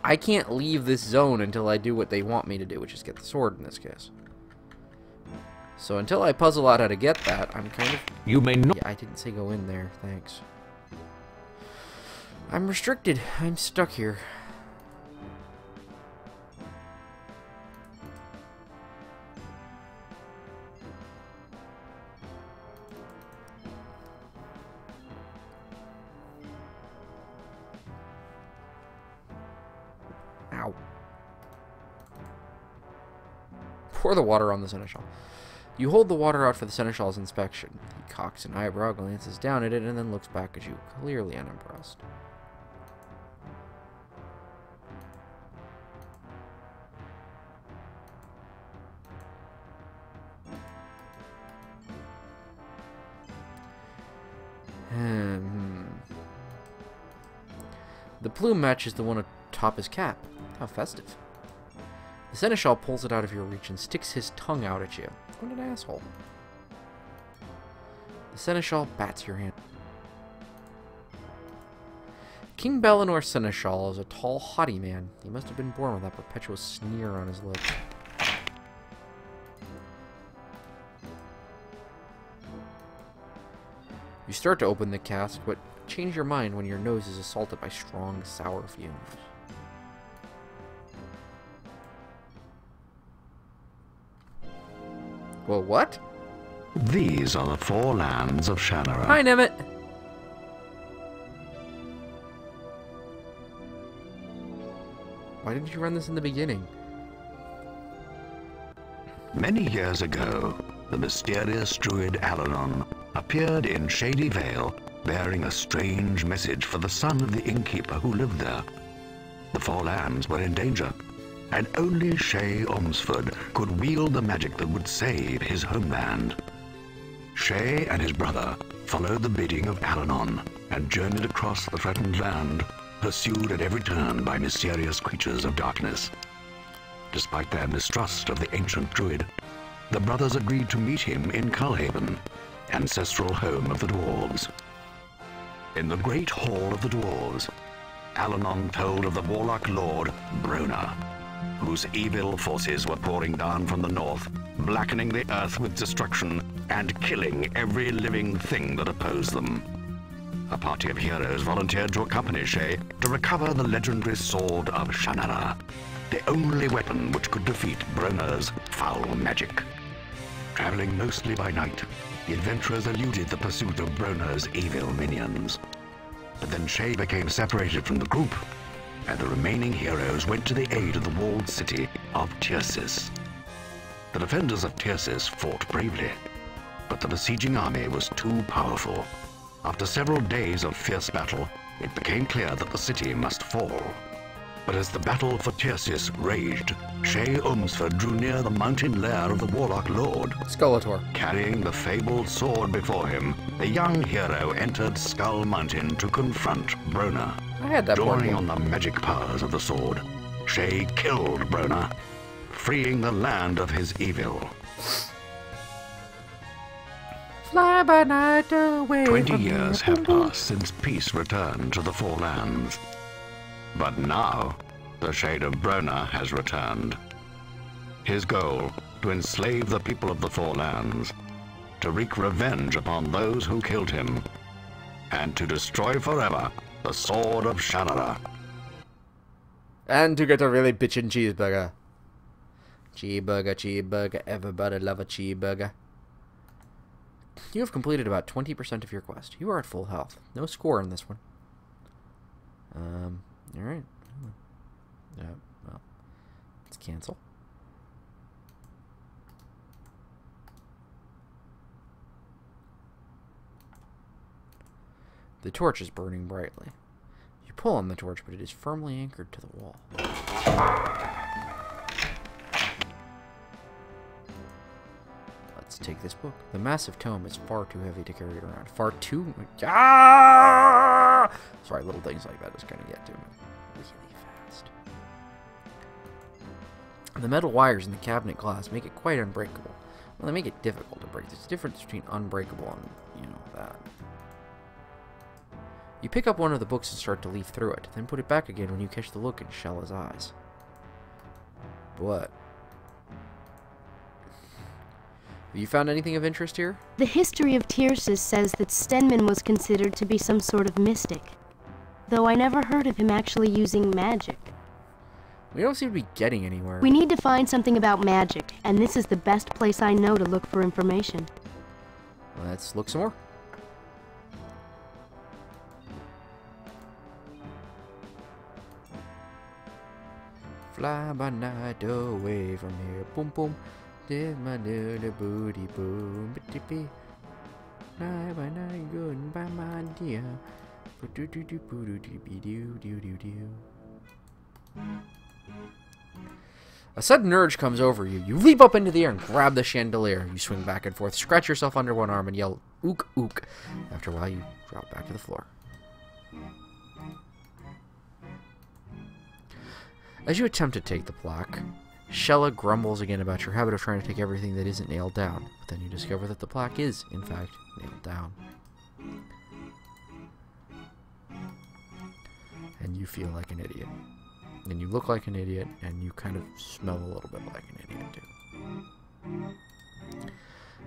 I can't leave this zone until I do what they want me to do, which is get the sword in this case. So until I puzzle out how to get that, I'm kind of... You may not... Yeah, I didn't say go in there, thanks. I'm restricted. I'm stuck here. Ow. Pour the water on the seneschal. You hold the water out for the seneschal's inspection. He cocks an eyebrow, glances down at it, and then looks back at you, clearly unimpressed. The plume matches the one atop his cap. How festive. The seneschal pulls it out of your reach and sticks his tongue out at you. What an asshole. The seneschal bats your hand. King Belinor's seneschal is a tall, haughty man. He must have been born with that perpetual sneer on his lips. You start to open the cask, but change your mind when your nose is assaulted by strong, sour fumes. Well, what? These are the 4 lands of Shannara. Hi, Nemeth. Why didn't you run this in the beginning? Many years ago, the mysterious druid Alanon appeared in Shady Vale, bearing a strange message for the son of the innkeeper who lived there. The 4 lands were in danger, and only Shay Ormsford could wield the magic that would save his homeland. Shay and his brother followed the bidding of Alanon and journeyed across the threatened land, pursued at every turn by mysterious creatures of darkness. Despite their mistrust of the ancient druid, the brothers agreed to meet him in Culhaven, ancestral home of the dwarves. In the great hall of the dwarves, Alanon told of the warlock lord Brona, whose evil forces were pouring down from the north, blackening the earth with destruction and killing every living thing that opposed them. A party of heroes volunteered to accompany Shay to recover the legendary sword of Shannara, the only weapon which could defeat Brona's foul magic. Traveling mostly by night, the adventurers eluded the pursuit of Brona's evil minions. But then Shay became separated from the group, and the remaining heroes went to the aid of the walled city of Tircis. The defenders of Tircis fought bravely, but the besieging army was too powerful. After several days of fierce battle, it became clear that the city must fall. But as the battle for Tircis raged, Shay Ormsford drew near the mountain lair of the warlock lord. Skeletor. Carrying the fabled sword before him, the young hero entered Skull Mountain to confront Brona. I had that Drawing one. on the magic powers of the sword, Shay killed Brona, freeing the land of his evil. Fly by night away 20 from years here. have passed since peace returned to the 4 lands. But now, the Shade of Brona has returned. His goal, to enslave the people of the 4 lands, to wreak revenge upon those who killed him, and to destroy forever the sword of Shannara. And to get a really bitchin' cheeseburger. Cheeseburger, cheeseburger, everybody love a cheeseburger. You have completed about 20% of your quest. You are at full health. No score in this one. Alright. Well, let's cancel. The torch is burning brightly. You pull on the torch, but it is firmly anchored to the wall. Let's take this book. The massive tome is far too heavy to carry around. Far too... Ah! Sorry, little things like that just kind of get to me really fast. The metal wires in the cabinet glass make it quite unbreakable. Well, they make it difficult to break. There's a difference between unbreakable and, that. You pick up one of the books and start to leaf through it, then put it back again when you catch the look in Shella's eyes. What? Have you found anything of interest here? The history of Tircis says that Stenman was considered to be some sort of mystic, though I never heard of him actually using magic. We don't seem to be getting anywhere. We need to find something about magic, and this is the best place I know to look for information. Let's look some more. Fly by night away from here. Boom boom. Did my little booty boom. Fly by night goodbye my dear. A sudden urge comes over you. You leap up into the air and grab the chandelier. You swing back and forth, scratch yourself under one arm, and yell, "Ook, ook." After a while, you drop back to the floor. As you attempt to take the plaque, Shella grumbles again about your habit of trying to take everything that isn't nailed down, but then you discover that the plaque is, in fact, nailed down. And you feel like an idiot. And you look like an idiot, and you kind of smell a little bit like an idiot, too.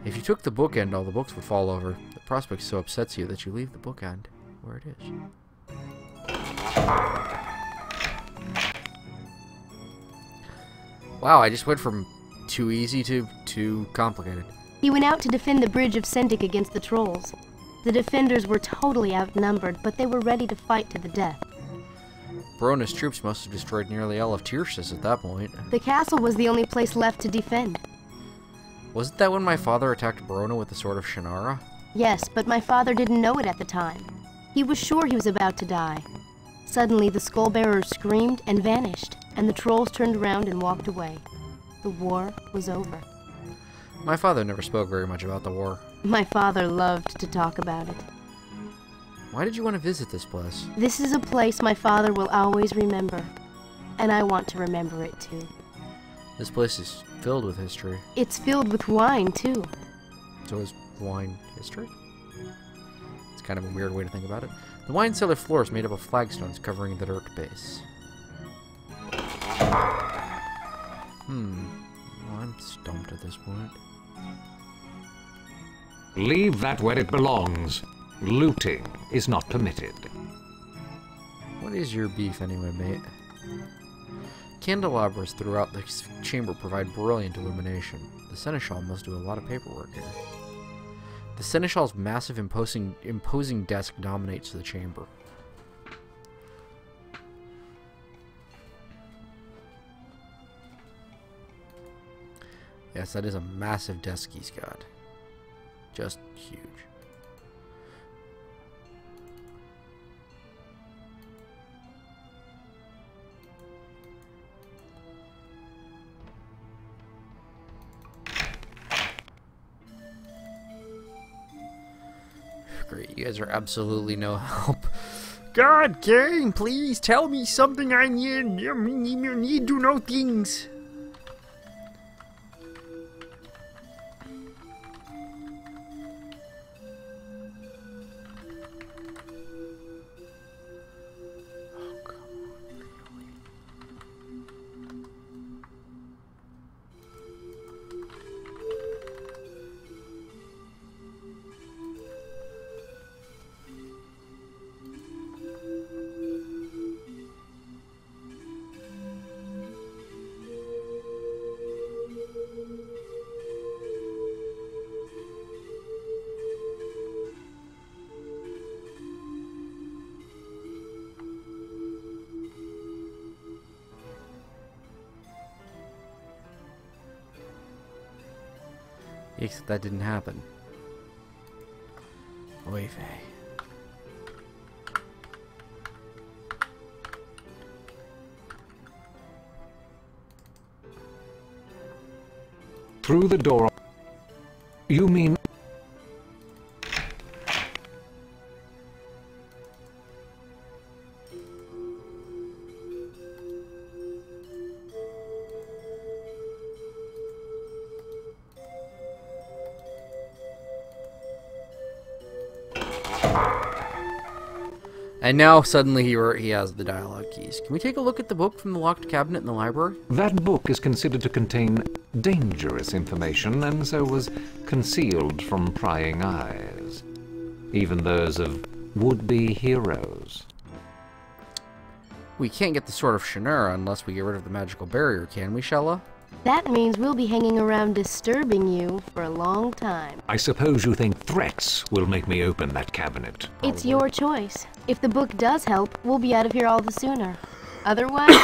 If you took the bookend, all the books would fall over. The prospect so upsets you that you leave the bookend where it is. Wow, I just went from too easy to too complicated. He went out to defend the bridge of Sendik against the trolls. The defenders were totally outnumbered, but they were ready to fight to the death. Brona's troops must have destroyed nearly all of Tyrsis at that point. The castle was the only place left to defend. Wasn't that when my father attacked Brona with the sword of Shannara? Yes, but my father didn't know it at the time. He was sure he was about to die. Suddenly, the skull-bearers screamed and vanished, and the trolls turned around and walked away. The war was over. My father never spoke very much about the war. My father loved to talk about it. Why did you want to visit this place? This is a place my father will always remember, and I want to remember it too. This place is filled with history. It's filled with wine, too. So is wine history? It's kind of a weird way to think about it. The wine cellar floor is made up of flagstones covering the dirt base. Well, I'm stumped at this point. Leave that where it belongs. Looting is not permitted. What is your beef anyway, mate? Candelabras throughout the chamber provide brilliant illumination. The Seneschal must do a lot of paperwork here. The Seneschal's massive, imposing desk dominates the chamber. Yes, that is a massive desk he's got. Just huge. Great, you guys are absolutely no help. God, King, please tell me something I need. Need to know things. Except that didn't happen. Oy vey. Through the door. You mean... And now suddenly he has the dialogue keys. Can we take a look at the book from the locked cabinet in the library? That book is considered to contain dangerous information, and so was concealed from prying eyes. Even those of would-be heroes. We can't get the Sword of Shannara unless we get rid of the magical barrier, can we, Shella? That means we'll be hanging around disturbing you for a long time. I suppose you think threats will make me open that cabinet. It's your choice. If the book does help, we'll be out of here all the sooner. Otherwise,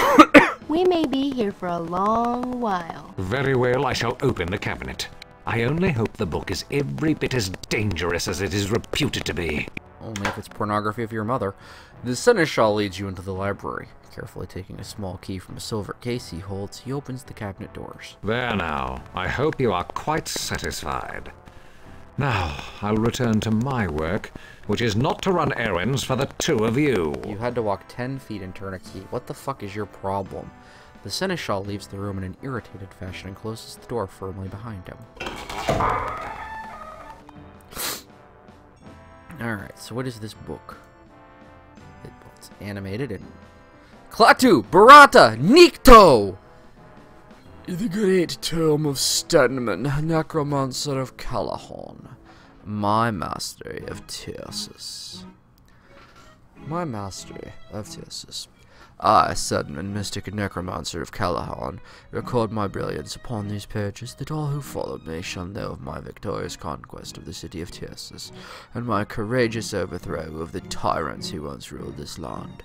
we may be here for a long while. Very well, I shall open the cabinet. I only hope the book is every bit as dangerous as it is reputed to be. Only if it's pornography of your mother. The Seneschal leads you into the library. Carefully taking a small key from a silver case he holds, he opens the cabinet doors. There now. I hope you are quite satisfied. Now, I'll return to my work, which is not to run errands for the two of you. You had to walk 10 feet and turn a key. What the fuck is your problem? The seneschal leaves the room in an irritated fashion and closes the door firmly behind him. Alright, so what is this book? It's animated and... Klaatu! Barata! Nikto! The great tome of Stedman, necromancer of Callahorn, my mastery of Tirsus. My mastery of Tirsus. I, Stedman, mystic and necromancer of Callahorn, record my brilliance upon these pages, that all who followed me shall know of my victorious conquest of the city of Tirsus, and my courageous overthrow of the tyrants who once ruled this land.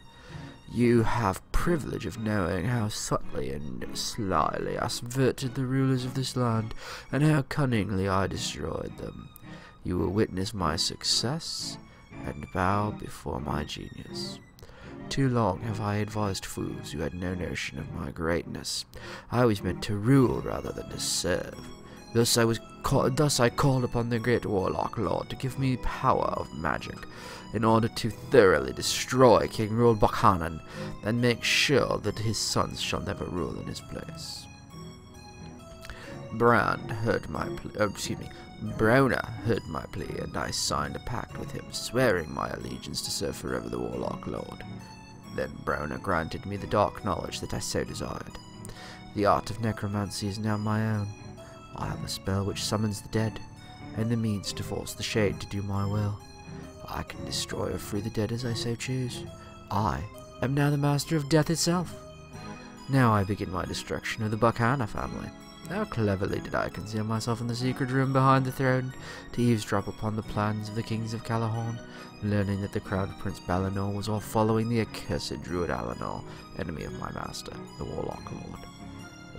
You have privilege of knowing how subtly and slyly I subverted the rulers of this land, and how cunningly I destroyed them. You will witness my success, and bow before my genius. Too long have I advised fools who had no notion of my greatness. I was meant to rule rather than to serve. Thus I called upon the great warlock lord to give me power of magic, in order to thoroughly destroy King Rul Buchanan, and make sure that his sons shall never rule in his place. Brand heard my Brona heard my plea, and I signed a pact with him, swearing my allegiance to serve forever the warlock lord. Then Brona granted me the dark knowledge that I so desired. The art of necromancy is now my own. I have a spell which summons the dead, and the means to force the shade to do my will. I can destroy or free the dead as I so choose. I am now the master of death itself. Now I begin my destruction of the Buchanan family. How cleverly did I conceal myself in the secret room behind the throne, to eavesdrop upon the plans of the kings of Callahorn, learning that the crown Prince Balinor was all following the accursed druid Alinor, enemy of my master, the warlock lord.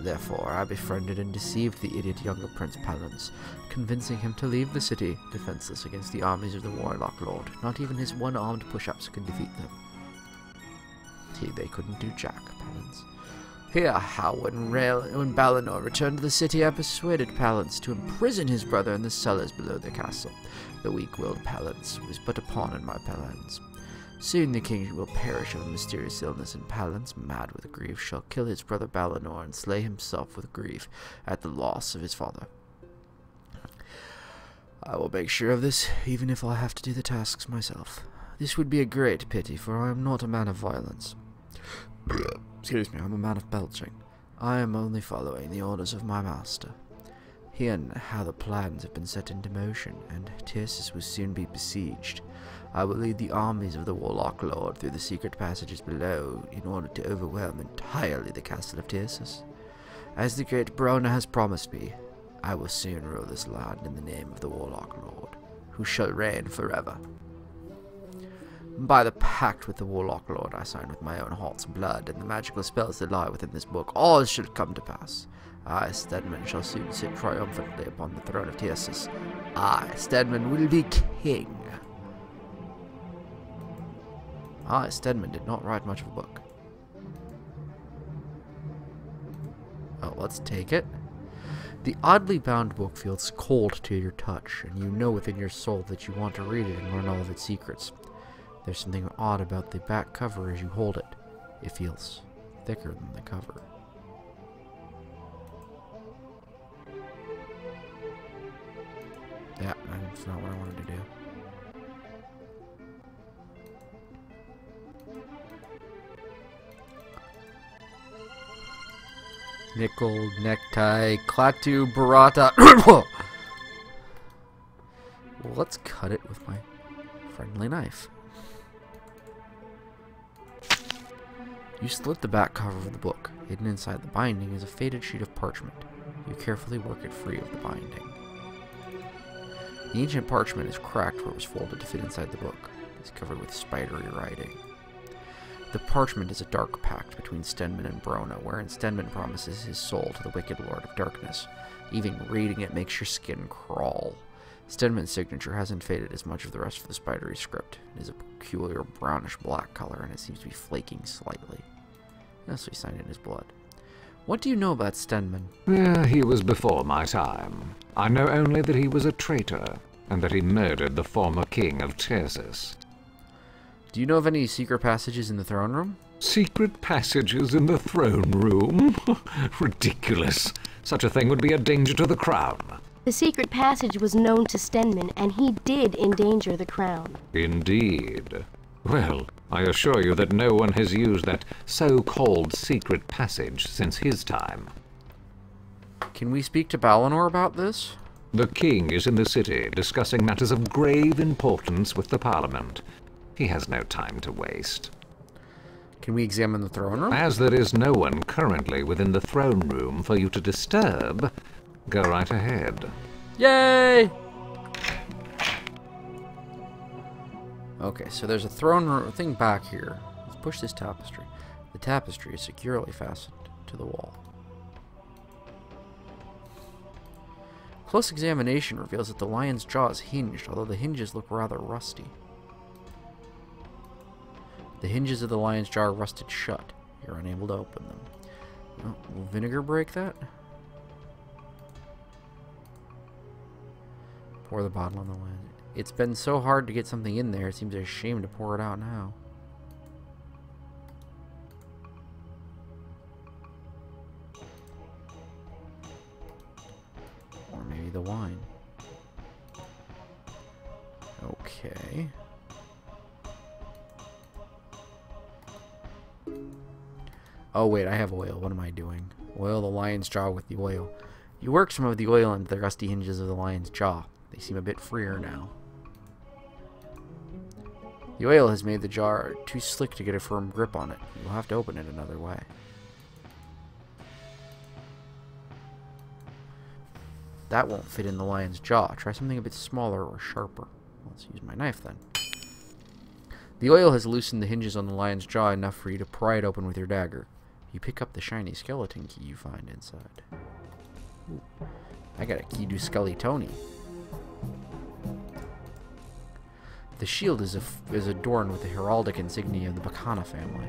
Therefore I befriended and deceived the idiot younger Prince Palance, convincing him to leave the city, defenseless against the armies of the warlock lord. Not even his one-armed push-ups could defeat them. They couldn't do jack, Palance. Hear how when Balinor returned to the city, I persuaded Palance to imprison his brother in the cellars below the castle. The weak-willed Palance was but a pawn in my plans. Soon the king will perish of a mysterious illness, and Palance, mad with grief, shall kill his brother Balinor and slay himself with grief at the loss of his father. I will make sure of this, even if I have to do the tasks myself. This would be a great pity, for I am not a man of violence. Excuse me, I'm a man of belching. I am only following the orders of my master. Hear how the plans have been set into motion, and Tirsus will soon be besieged. I will lead the armies of the warlock lord through the secret passages below, in order to overwhelm entirely the castle of Tirsus. As the great Brona has promised me, I will soon rule this land in the name of the warlock lord, who shall reign forever. By the pact with the warlock lord I signed with my own heart's blood, and the magical spells that lie within this book, all shall come to pass. I, Stedman, shall soon sit triumphantly upon the throne of Tirsus. I, Stedman, will be king. I, Stedman, did not write much of a book. Oh, let's take it. The oddly bound book feels cold to your touch, and you know within your soul that you want to read it and learn all of its secrets. There's something odd about the back cover as you hold it. It feels thicker than the cover. Yeah, that's not what I wanted to do. Nickel, necktie, Klaatu, Barata. Well, let's cut it with my friendly knife. You slit the back cover of the book. Hidden inside the binding is a faded sheet of parchment. You carefully work it free of the binding. The ancient parchment is cracked where it was folded to fit inside the book. It's covered with spidery writing. The parchment is a dark pact between Stedman and Brona, wherein Stedman promises his soul to the wicked Lord of Darkness. Even reading it makes your skin crawl. Stedman's signature hasn't faded as much as the rest of the spidery script. It is a peculiar brownish-black color, and it seems to be flaking slightly. So he signed in his blood. What do you know about Stedman? He was before my time. I know only that he was a traitor, and that he murdered the former king of Tirsus. Do you know of any secret passages in the throne room? Secret passages in the throne room? Ridiculous. Such a thing would be a danger to the crown. The secret passage was known to Stenman, and he did endanger the crown. Indeed. Well, I assure you that no one has used that so-called secret passage since his time. Can we speak to Balinor about this? The king is in the city discussing matters of grave importance with the Parliament. He has no time to waste. Can we examine the throne room? As there is no one currently within the throne room for you to disturb, go right ahead. Yay! Okay, so there's a throne room thing back here. Let's push this tapestry. The tapestry is securely fastened to the wall. Close examination reveals that the lion's jaw is hinged, although the hinges look rather rusty. The hinges of the lion's jaw are rusted shut. You're unable to open them. Oh, will vinegar break that? Pour the bottle on the lion. It's been so hard to get something in there, it seems a shame to pour it out now. Or maybe the wine. Okay. Oh wait, I have oil. What am I doing? Oil the lion's jaw with the oil. You work some of the oil into the rusty hinges of the lion's jaw. They seem a bit freer now. The oil has made the jar too slick to get a firm grip on it. You'll have to open it another way. That won't fit in the lion's jaw. Try something a bit smaller or sharper. Let's use my knife then. The oil has loosened the hinges on the lion's jaw enough for you to pry it open with your dagger. You pick up the shiny skeleton key you find inside. Ooh, I got a key to Scully Tony. The shield is adorned with the heraldic insignia of the Bacana family.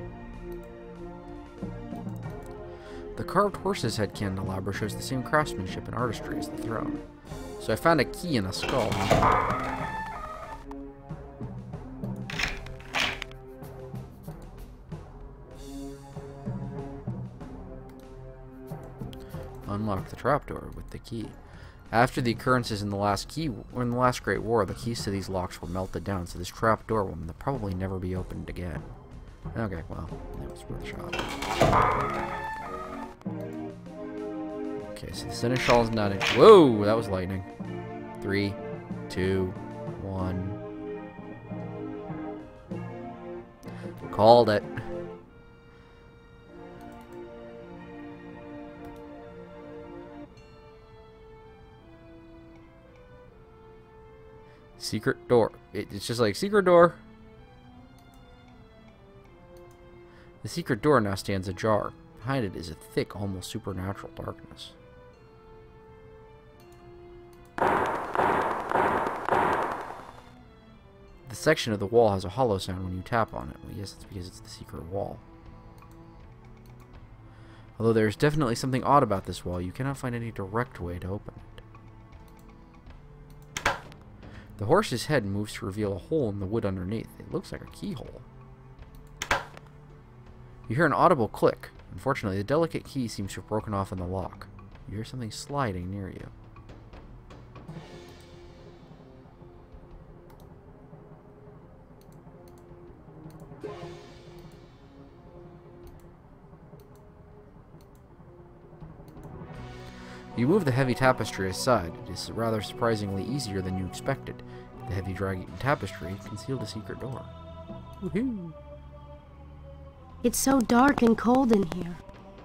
The carved horse's head candelabra shows the same craftsmanship and artistry as the throne. So I found a key in a skull. Unlock the trapdoor with the key. After the occurrences in the last Great War, the keys to these locks were melted down, so this trapdoor will probably never be opened again. Okay, well, that was worth a shot. Okay, so the seneschal is not in. Whoa, that was lightning. 3, 2, 1. Called it. Secret door. It's just like, secret door. The secret door now stands ajar. Behind it is a thick, almost supernatural darkness. The section of the wall has a hollow sound when you tap on it. Well, yes, it's because it's the secret wall. Although there is definitely something odd about this wall, you cannot find any direct way to open it. The horse's head moves to reveal a hole in the wood underneath. It looks like a keyhole. You hear an audible click. Unfortunately, the delicate key seems to have broken off in the lock. You hear something sliding near you. You move the heavy tapestry aside. It is rather surprisingly easier than you expected. The heavy dragging tapestry concealed a secret door. Woohoo! It's so dark and cold in here.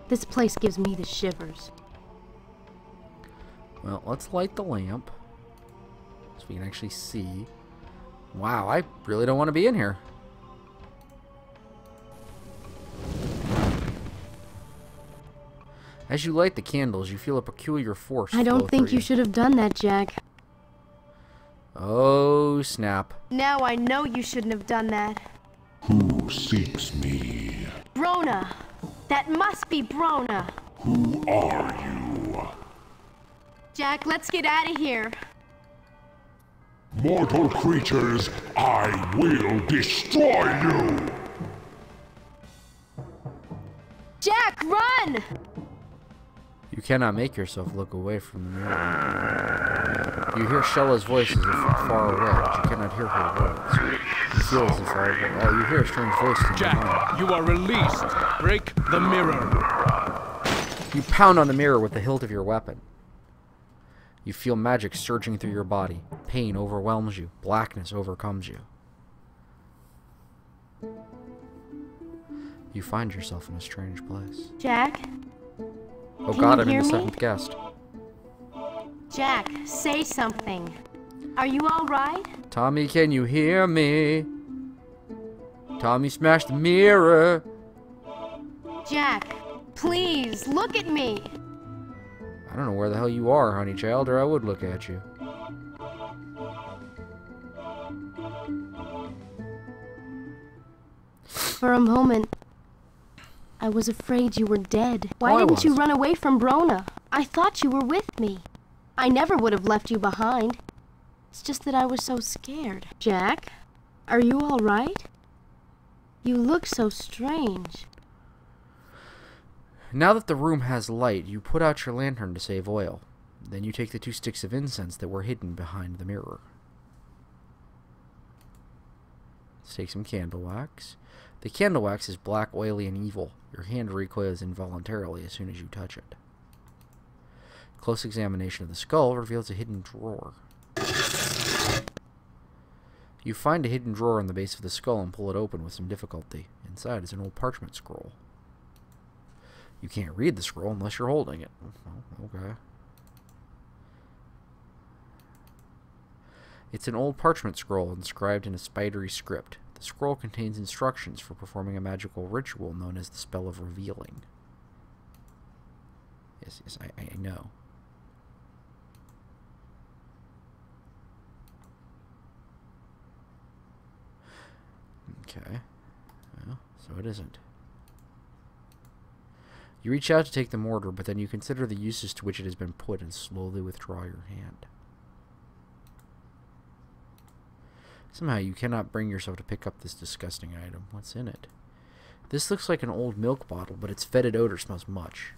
This place gives me the shivers. Well, let's light the lamp so we can actually see. Wow, I really don't want to be in here. As you light the candles, you feel a peculiar force. I don't think you should have done that, Jack. Oh, snap. Now I know you shouldn't have done that. Who seeks me? Brona! That must be Brona! Who are you? Jack, let's get out of here. Mortal creatures, I will destroy you! Jack, run! You cannot make yourself look away from the mirror. You hear Shella's voice as if from far away, but you cannot hear her words. You feel as if you hear a strange voice in your mind. Jack, you are released. Break the mirror. You pound on the mirror with the hilt of your weapon. You feel magic surging through your body. Pain overwhelms you. Blackness overcomes you. You find yourself in a strange place. Jack? Oh Can God, you I'm in hear the me? seventh guest. Jack, say something. Are you all right? Tommy, can you hear me? Tommy smashed the mirror. Jack, please, look at me. I don't know where the hell you are, honey child, or I would look at you. For a moment, I was afraid you were dead. Why Oh, I didn't you was. run away from Brona? I thought you were with me. I never would have left you behind. It's just that I was so scared. Jack, are you all right? You look so strange. Now that the room has light, you put out your lantern to save oil. Then you take the 2 sticks of incense that were hidden behind the mirror. Let's take some candle wax. The candle wax is black, oily, and evil. Your hand recoils involuntarily as soon as you touch it. Close examination of the skull reveals a hidden drawer. You find a hidden drawer in the base of the skull and pull it open with some difficulty. Inside is an old parchment scroll. You can't read the scroll unless you're holding it. Oh, okay. It's an old parchment scroll inscribed in a spidery script. The scroll contains instructions for performing a magical ritual known as the Spell of Revealing. Yes, I know. Okay. Well, so it isn't. You reach out to take the mortar, but then you consider the uses to which it has been put and slowly withdraw your hand. Somehow you cannot bring yourself to pick up this disgusting item. What's in it? This looks like an old milk bottle, but its fetid odor smells much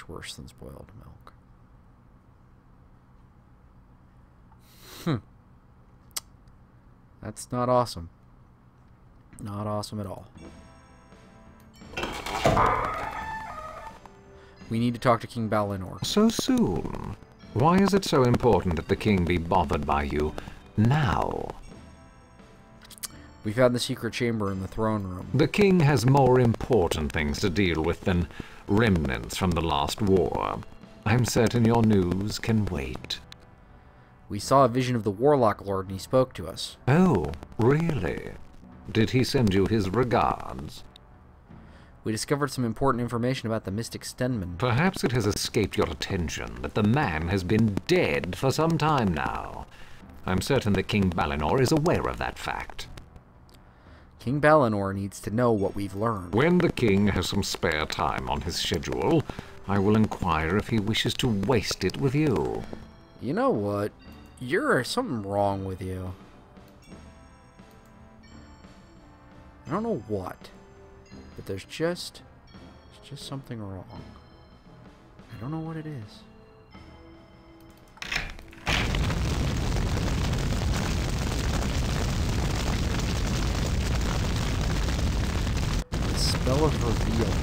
worse than spoiled milk. That's not awesome. Not awesome at all. We need to talk to King Balinor. So soon? Why is it so important that the king be bothered by you now? We found the secret chamber in the throne room. The king has more important things to deal with than remnants from the last war. I'm certain your news can wait. We saw a vision of the Warlock Lord and he spoke to us. Oh, really? Did he send you his regards? We discovered some important information about the mystic Stenman. Perhaps it has escaped your attention that the man has been dead for some time now. I'm certain that King Balinor is aware of that fact. King Balinor needs to know what we've learned. When the king has some spare time on his schedule, I will inquire if he wishes to waste it with you. You know what? There's something wrong with you. I don't know what, but there's just something wrong. I don't know what it is. The spell of reveal.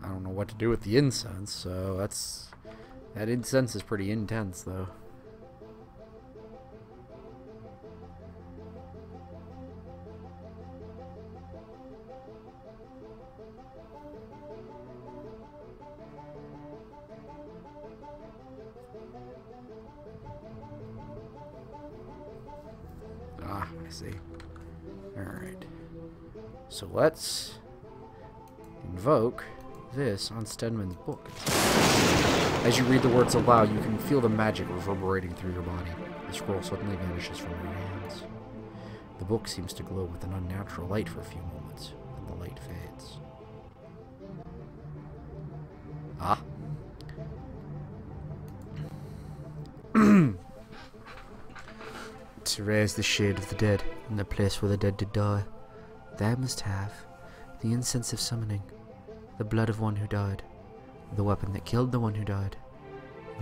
I don't know what to do with the incense, so that incense is pretty intense, though. Ah, I see. Alright. So let's invoke this on Stedman's book. As you read the words aloud, you can feel the magic reverberating through your body. The scroll suddenly vanishes from your hands. The book seems to glow with an unnatural light for a few moments, then the light fades. Ah. to raise the shade of the dead in the place where the dead did die. Thou must have the incense of summoning, the blood of one who died, the weapon that killed the one who died,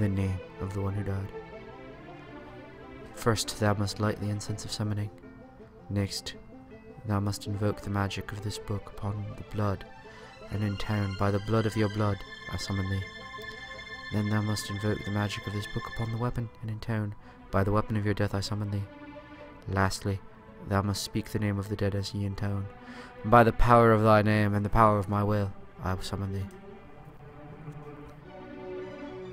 the name of the one who died. First, thou must light the incense of summoning. Next, thou must invoke the magic of this book upon the blood, and in town, by the blood of your blood, I summon thee. Then thou must invoke the magic of this book upon the weapon, and in town, by the weapon of your death, I summon thee. Lastly, thou must speak the name of the dead as ye in town, and by the power of thy name and the power of my will, I will summon thee.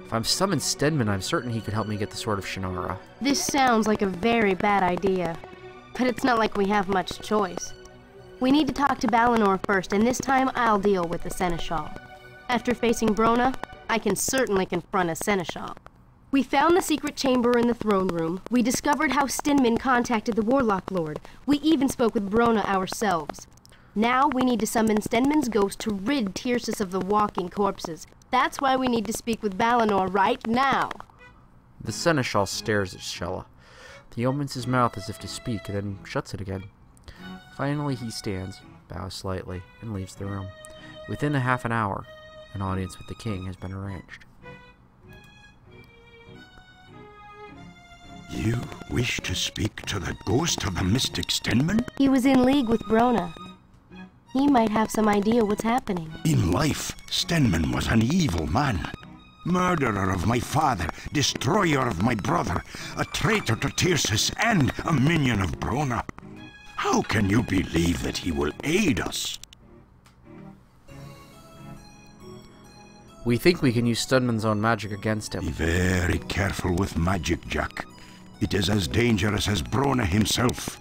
If I'm summoned Stedman, I'm certain he could help me get the Sword of Shannara. This sounds like a very bad idea, but it's not like we have much choice. We need to talk to Balinor first, and this time I'll deal with the Seneschal. After facing Brona, I can certainly confront a Seneschal. We found the secret chamber in the throne room. We discovered how Stedman contacted the Warlock Lord. We even spoke with Brona ourselves. Now we need to summon Stedman's ghost to rid Tircis of the walking corpses. That's why we need to speak with Balinor right now. The Seneschal stares at Shella. He opens his mouth as if to speak, and then shuts it again. Finally he stands, bows slightly, and leaves the room. Within a half an hour, an audience with the king has been arranged. You wish to speak to the ghost of the mystic Stedman? He was in league with Brona. He might have some idea what's happening. In life, Stedman was an evil man. Murderer of my father, destroyer of my brother, a traitor to Tircis, and a minion of Brona. How can you believe that he will aid us? We think we can use Stedman's own magic against him. Be very careful with magic, Jack. It is as dangerous as Brona himself.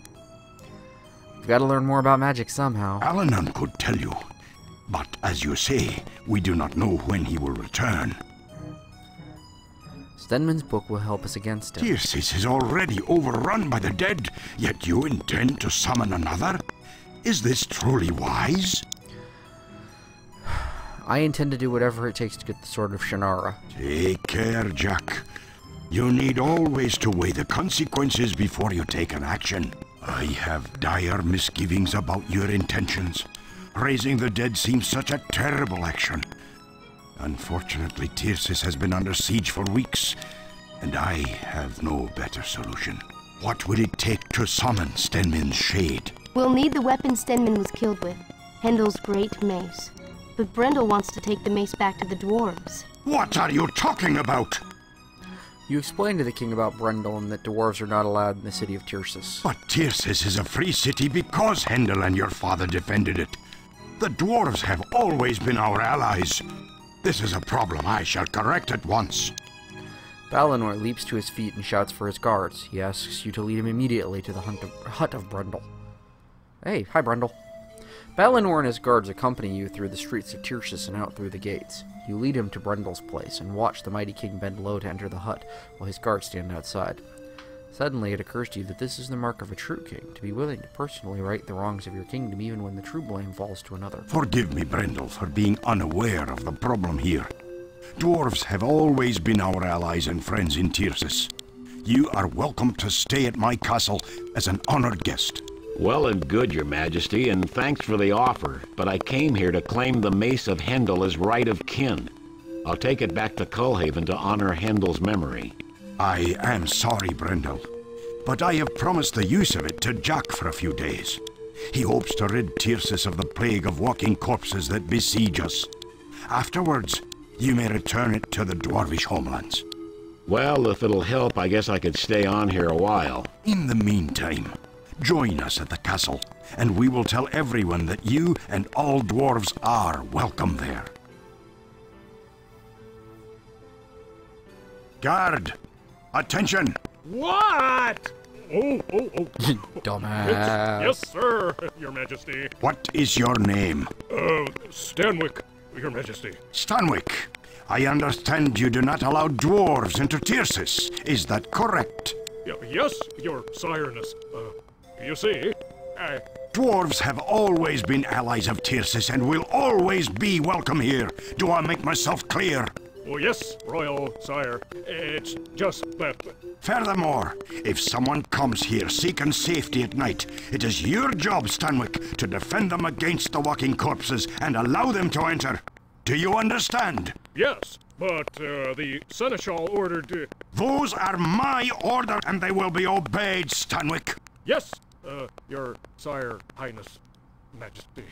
We've got to learn more about magic somehow. Alanan could tell you. But as you say, we do not know when he will return. Stedman's book will help us against him. Tircis is already overrun by the dead, yet you intend to summon another? Is this truly wise? I intend to do whatever it takes to get the Sword of Shannara. Take care, Jack. You need always to weigh the consequences before you take an action. I have dire misgivings about your intentions. Raising the dead seems such a terrible action. Unfortunately, Tircis has been under siege for weeks, and I have no better solution. What will it take to summon Stedman's shade? We'll need the weapon Stedman was killed with, Hendel's great mace. But Brendel wants to take the mace back to the dwarves. What are you talking about? You explained to the king about Brendel and that dwarves are not allowed in the city of Tircis. But Tircis is a free city because Hendel and your father defended it. The dwarves have always been our allies. This is a problem I shall correct at once. Balinor leaps to his feet and shouts for his guards. He asks you to lead him immediately to the hut of Brendel. Hey, hi Brendel. Balinor and his guards accompany you through the streets of Tircis and out through the gates. You lead him to Brendel's place and watch the mighty king bend low to enter the hut while his guards stand outside. Suddenly it occurs to you that this is the mark of a true king, to be willing to personally right the wrongs of your kingdom even when the true blame falls to another. Forgive me, Brendel, for being unaware of the problem here. Dwarves have always been our allies and friends in Tircis. You are welcome to stay at my castle as an honored guest. Well and good, your majesty, and thanks for the offer, but I came here to claim the mace of Hendel as right of kin. I'll take it back to Cullhaven to honor Hendel's memory. I am sorry, Brendel, but I have promised the use of it to Jack for a few days. He hopes to rid Tircis of the plague of walking corpses that besiege us. Afterwards, you may return it to the dwarvish homelands. Well, if it'll help, I guess I could stay on here a while. In the meantime, join us at the castle, and we will tell everyone that you and all dwarves are welcome there. Guard! Attention! What? Oh. Dumbass. Yes, sir, your majesty. What is your name? Stanwick, your majesty. Stanwick, I understand you do not allow dwarves into Tircis. Is that correct? Yes, your sireness. You see, Dwarves have always been allies of Tircis and will always be welcome here. Do I make myself clear? Oh, yes, Royal Sire. It's just that... Furthermore, if someone comes here seeking safety at night, it is your job, Stanwick, to defend them against the walking corpses and allow them to enter. Do you understand? Yes, but the Seneschal ordered... Those are my orders, and they will be obeyed, Stanwick. Yes, your Sire, Highness, Majesty.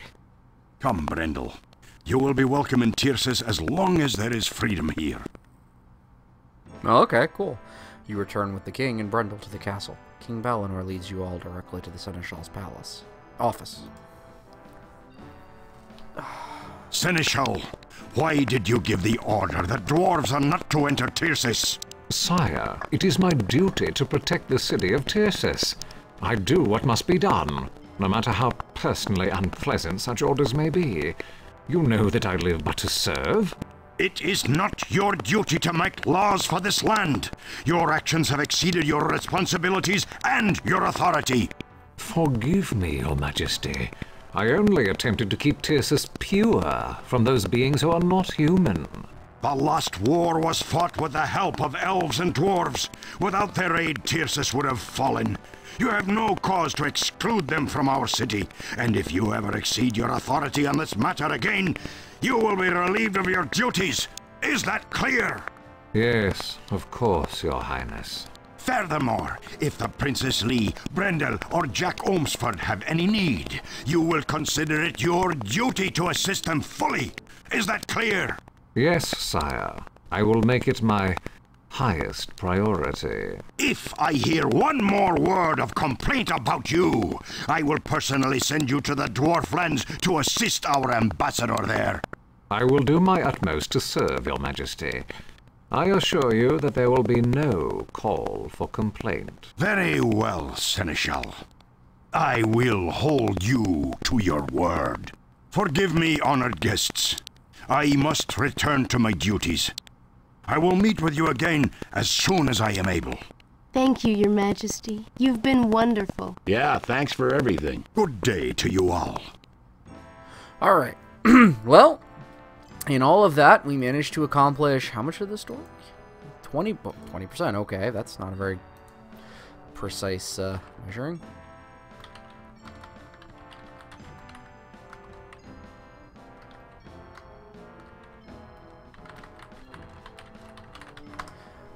Come, Brendel. You will be welcome in Tyrsis as long as there is freedom here. Oh, okay, cool. You return with the king and Brendel to the castle. King Balinor leads you all directly to the Seneschal's palace. Office. Seneschal, why did you give the order that dwarves are not to enter Tyrsis? Sire, it is my duty to protect the city of Tyrsis. I do what must be done, no matter how personally unpleasant such orders may be. You know that I live but to serve. It is not your duty to make laws for this land. Your actions have exceeded your responsibilities and your authority. Forgive me, Your Majesty. I only attempted to keep Tyrsis pure from those beings who are not human. The last war was fought with the help of elves and dwarves. Without their aid, Tyrsis would have fallen. You have no cause to exclude them from our city, and if you ever exceed your authority on this matter again, you will be relieved of your duties. Is that clear? Yes, of course, Your Highness. Furthermore, if the Princess Lee, Brendel, or Jack Olmsford have any need, you will consider it your duty to assist them fully. Is that clear? Yes, sire. I will make it my highest priority. If I hear one more word of complaint about you, I will personally send you to the Dwarflands to assist our ambassador there. I will do my utmost to serve, Your Majesty. I assure you that there will be no call for complaint. Very well, Seneschal. I will hold you to your word. Forgive me, honored guests. I must return to my duties. I will meet with you again as soon as I am able. Thank you, Your Majesty. You've been wonderful. Yeah, thanks for everything. Good day to you all. All right. Well, in all of that, we managed to accomplish how much of the story? 20%. Okay, that's not a very precise measuring.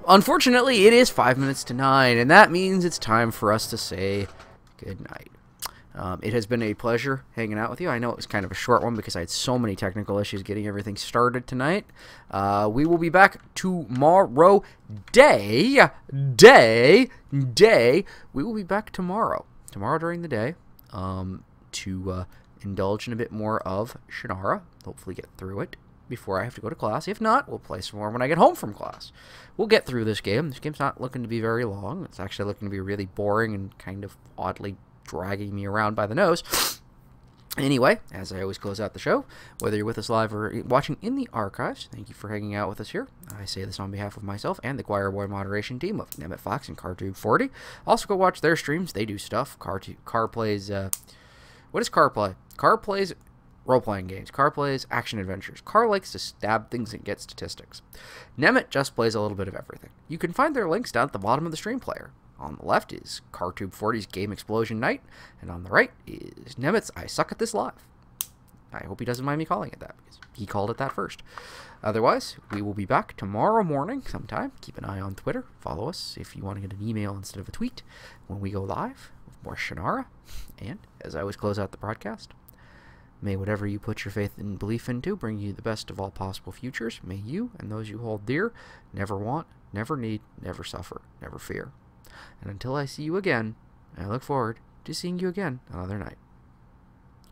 Unfortunately, it is 5 minutes to 9, and that means it's time for us to say good night. It has been a pleasure hanging out with you. I know it was kind of a short one because I had so many technical issues getting everything started tonight. We will be back tomorrow day. We will be back tomorrow during the day, to indulge in a bit more of Shannara. Hopefully get through it before I have to go to class. If not, we'll play some more when I get home from class. We'll get through this game. This game's not looking to be very long. It's actually looking to be really boring and kind of oddly dragging me around by the nose. Anyway, as I always close out the show, whether you're with us live or watching in the archives, thank you for hanging out with us here. I say this on behalf of myself and the Choir Boy moderation team of Nemit Fox and CarTube40. Also go watch their streams. They do stuff. Car plays, what is Car play? Car plays role-playing games. Car plays action adventures. Car likes to stab things and get statistics. Nemit just plays a little bit of everything. You can find their links down at the bottom of the stream player. On the left is CarTube40's Game Explosion Night, and on the right is Nemit's I Suck at This Live. I hope he doesn't mind me calling it that, because he called it that first. Otherwise, we will be back tomorrow morning sometime. Keep an eye on Twitter. Follow us if you want to get an email instead of a tweet when we go live with more Shannara. And, as I always close out the broadcast, may whatever you put your faith and belief into bring you the best of all possible futures. May you and those you hold dear never want, never need, never suffer, never fear. And until I see you again, I look forward to seeing you again another night.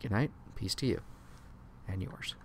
Good night, peace to you and yours.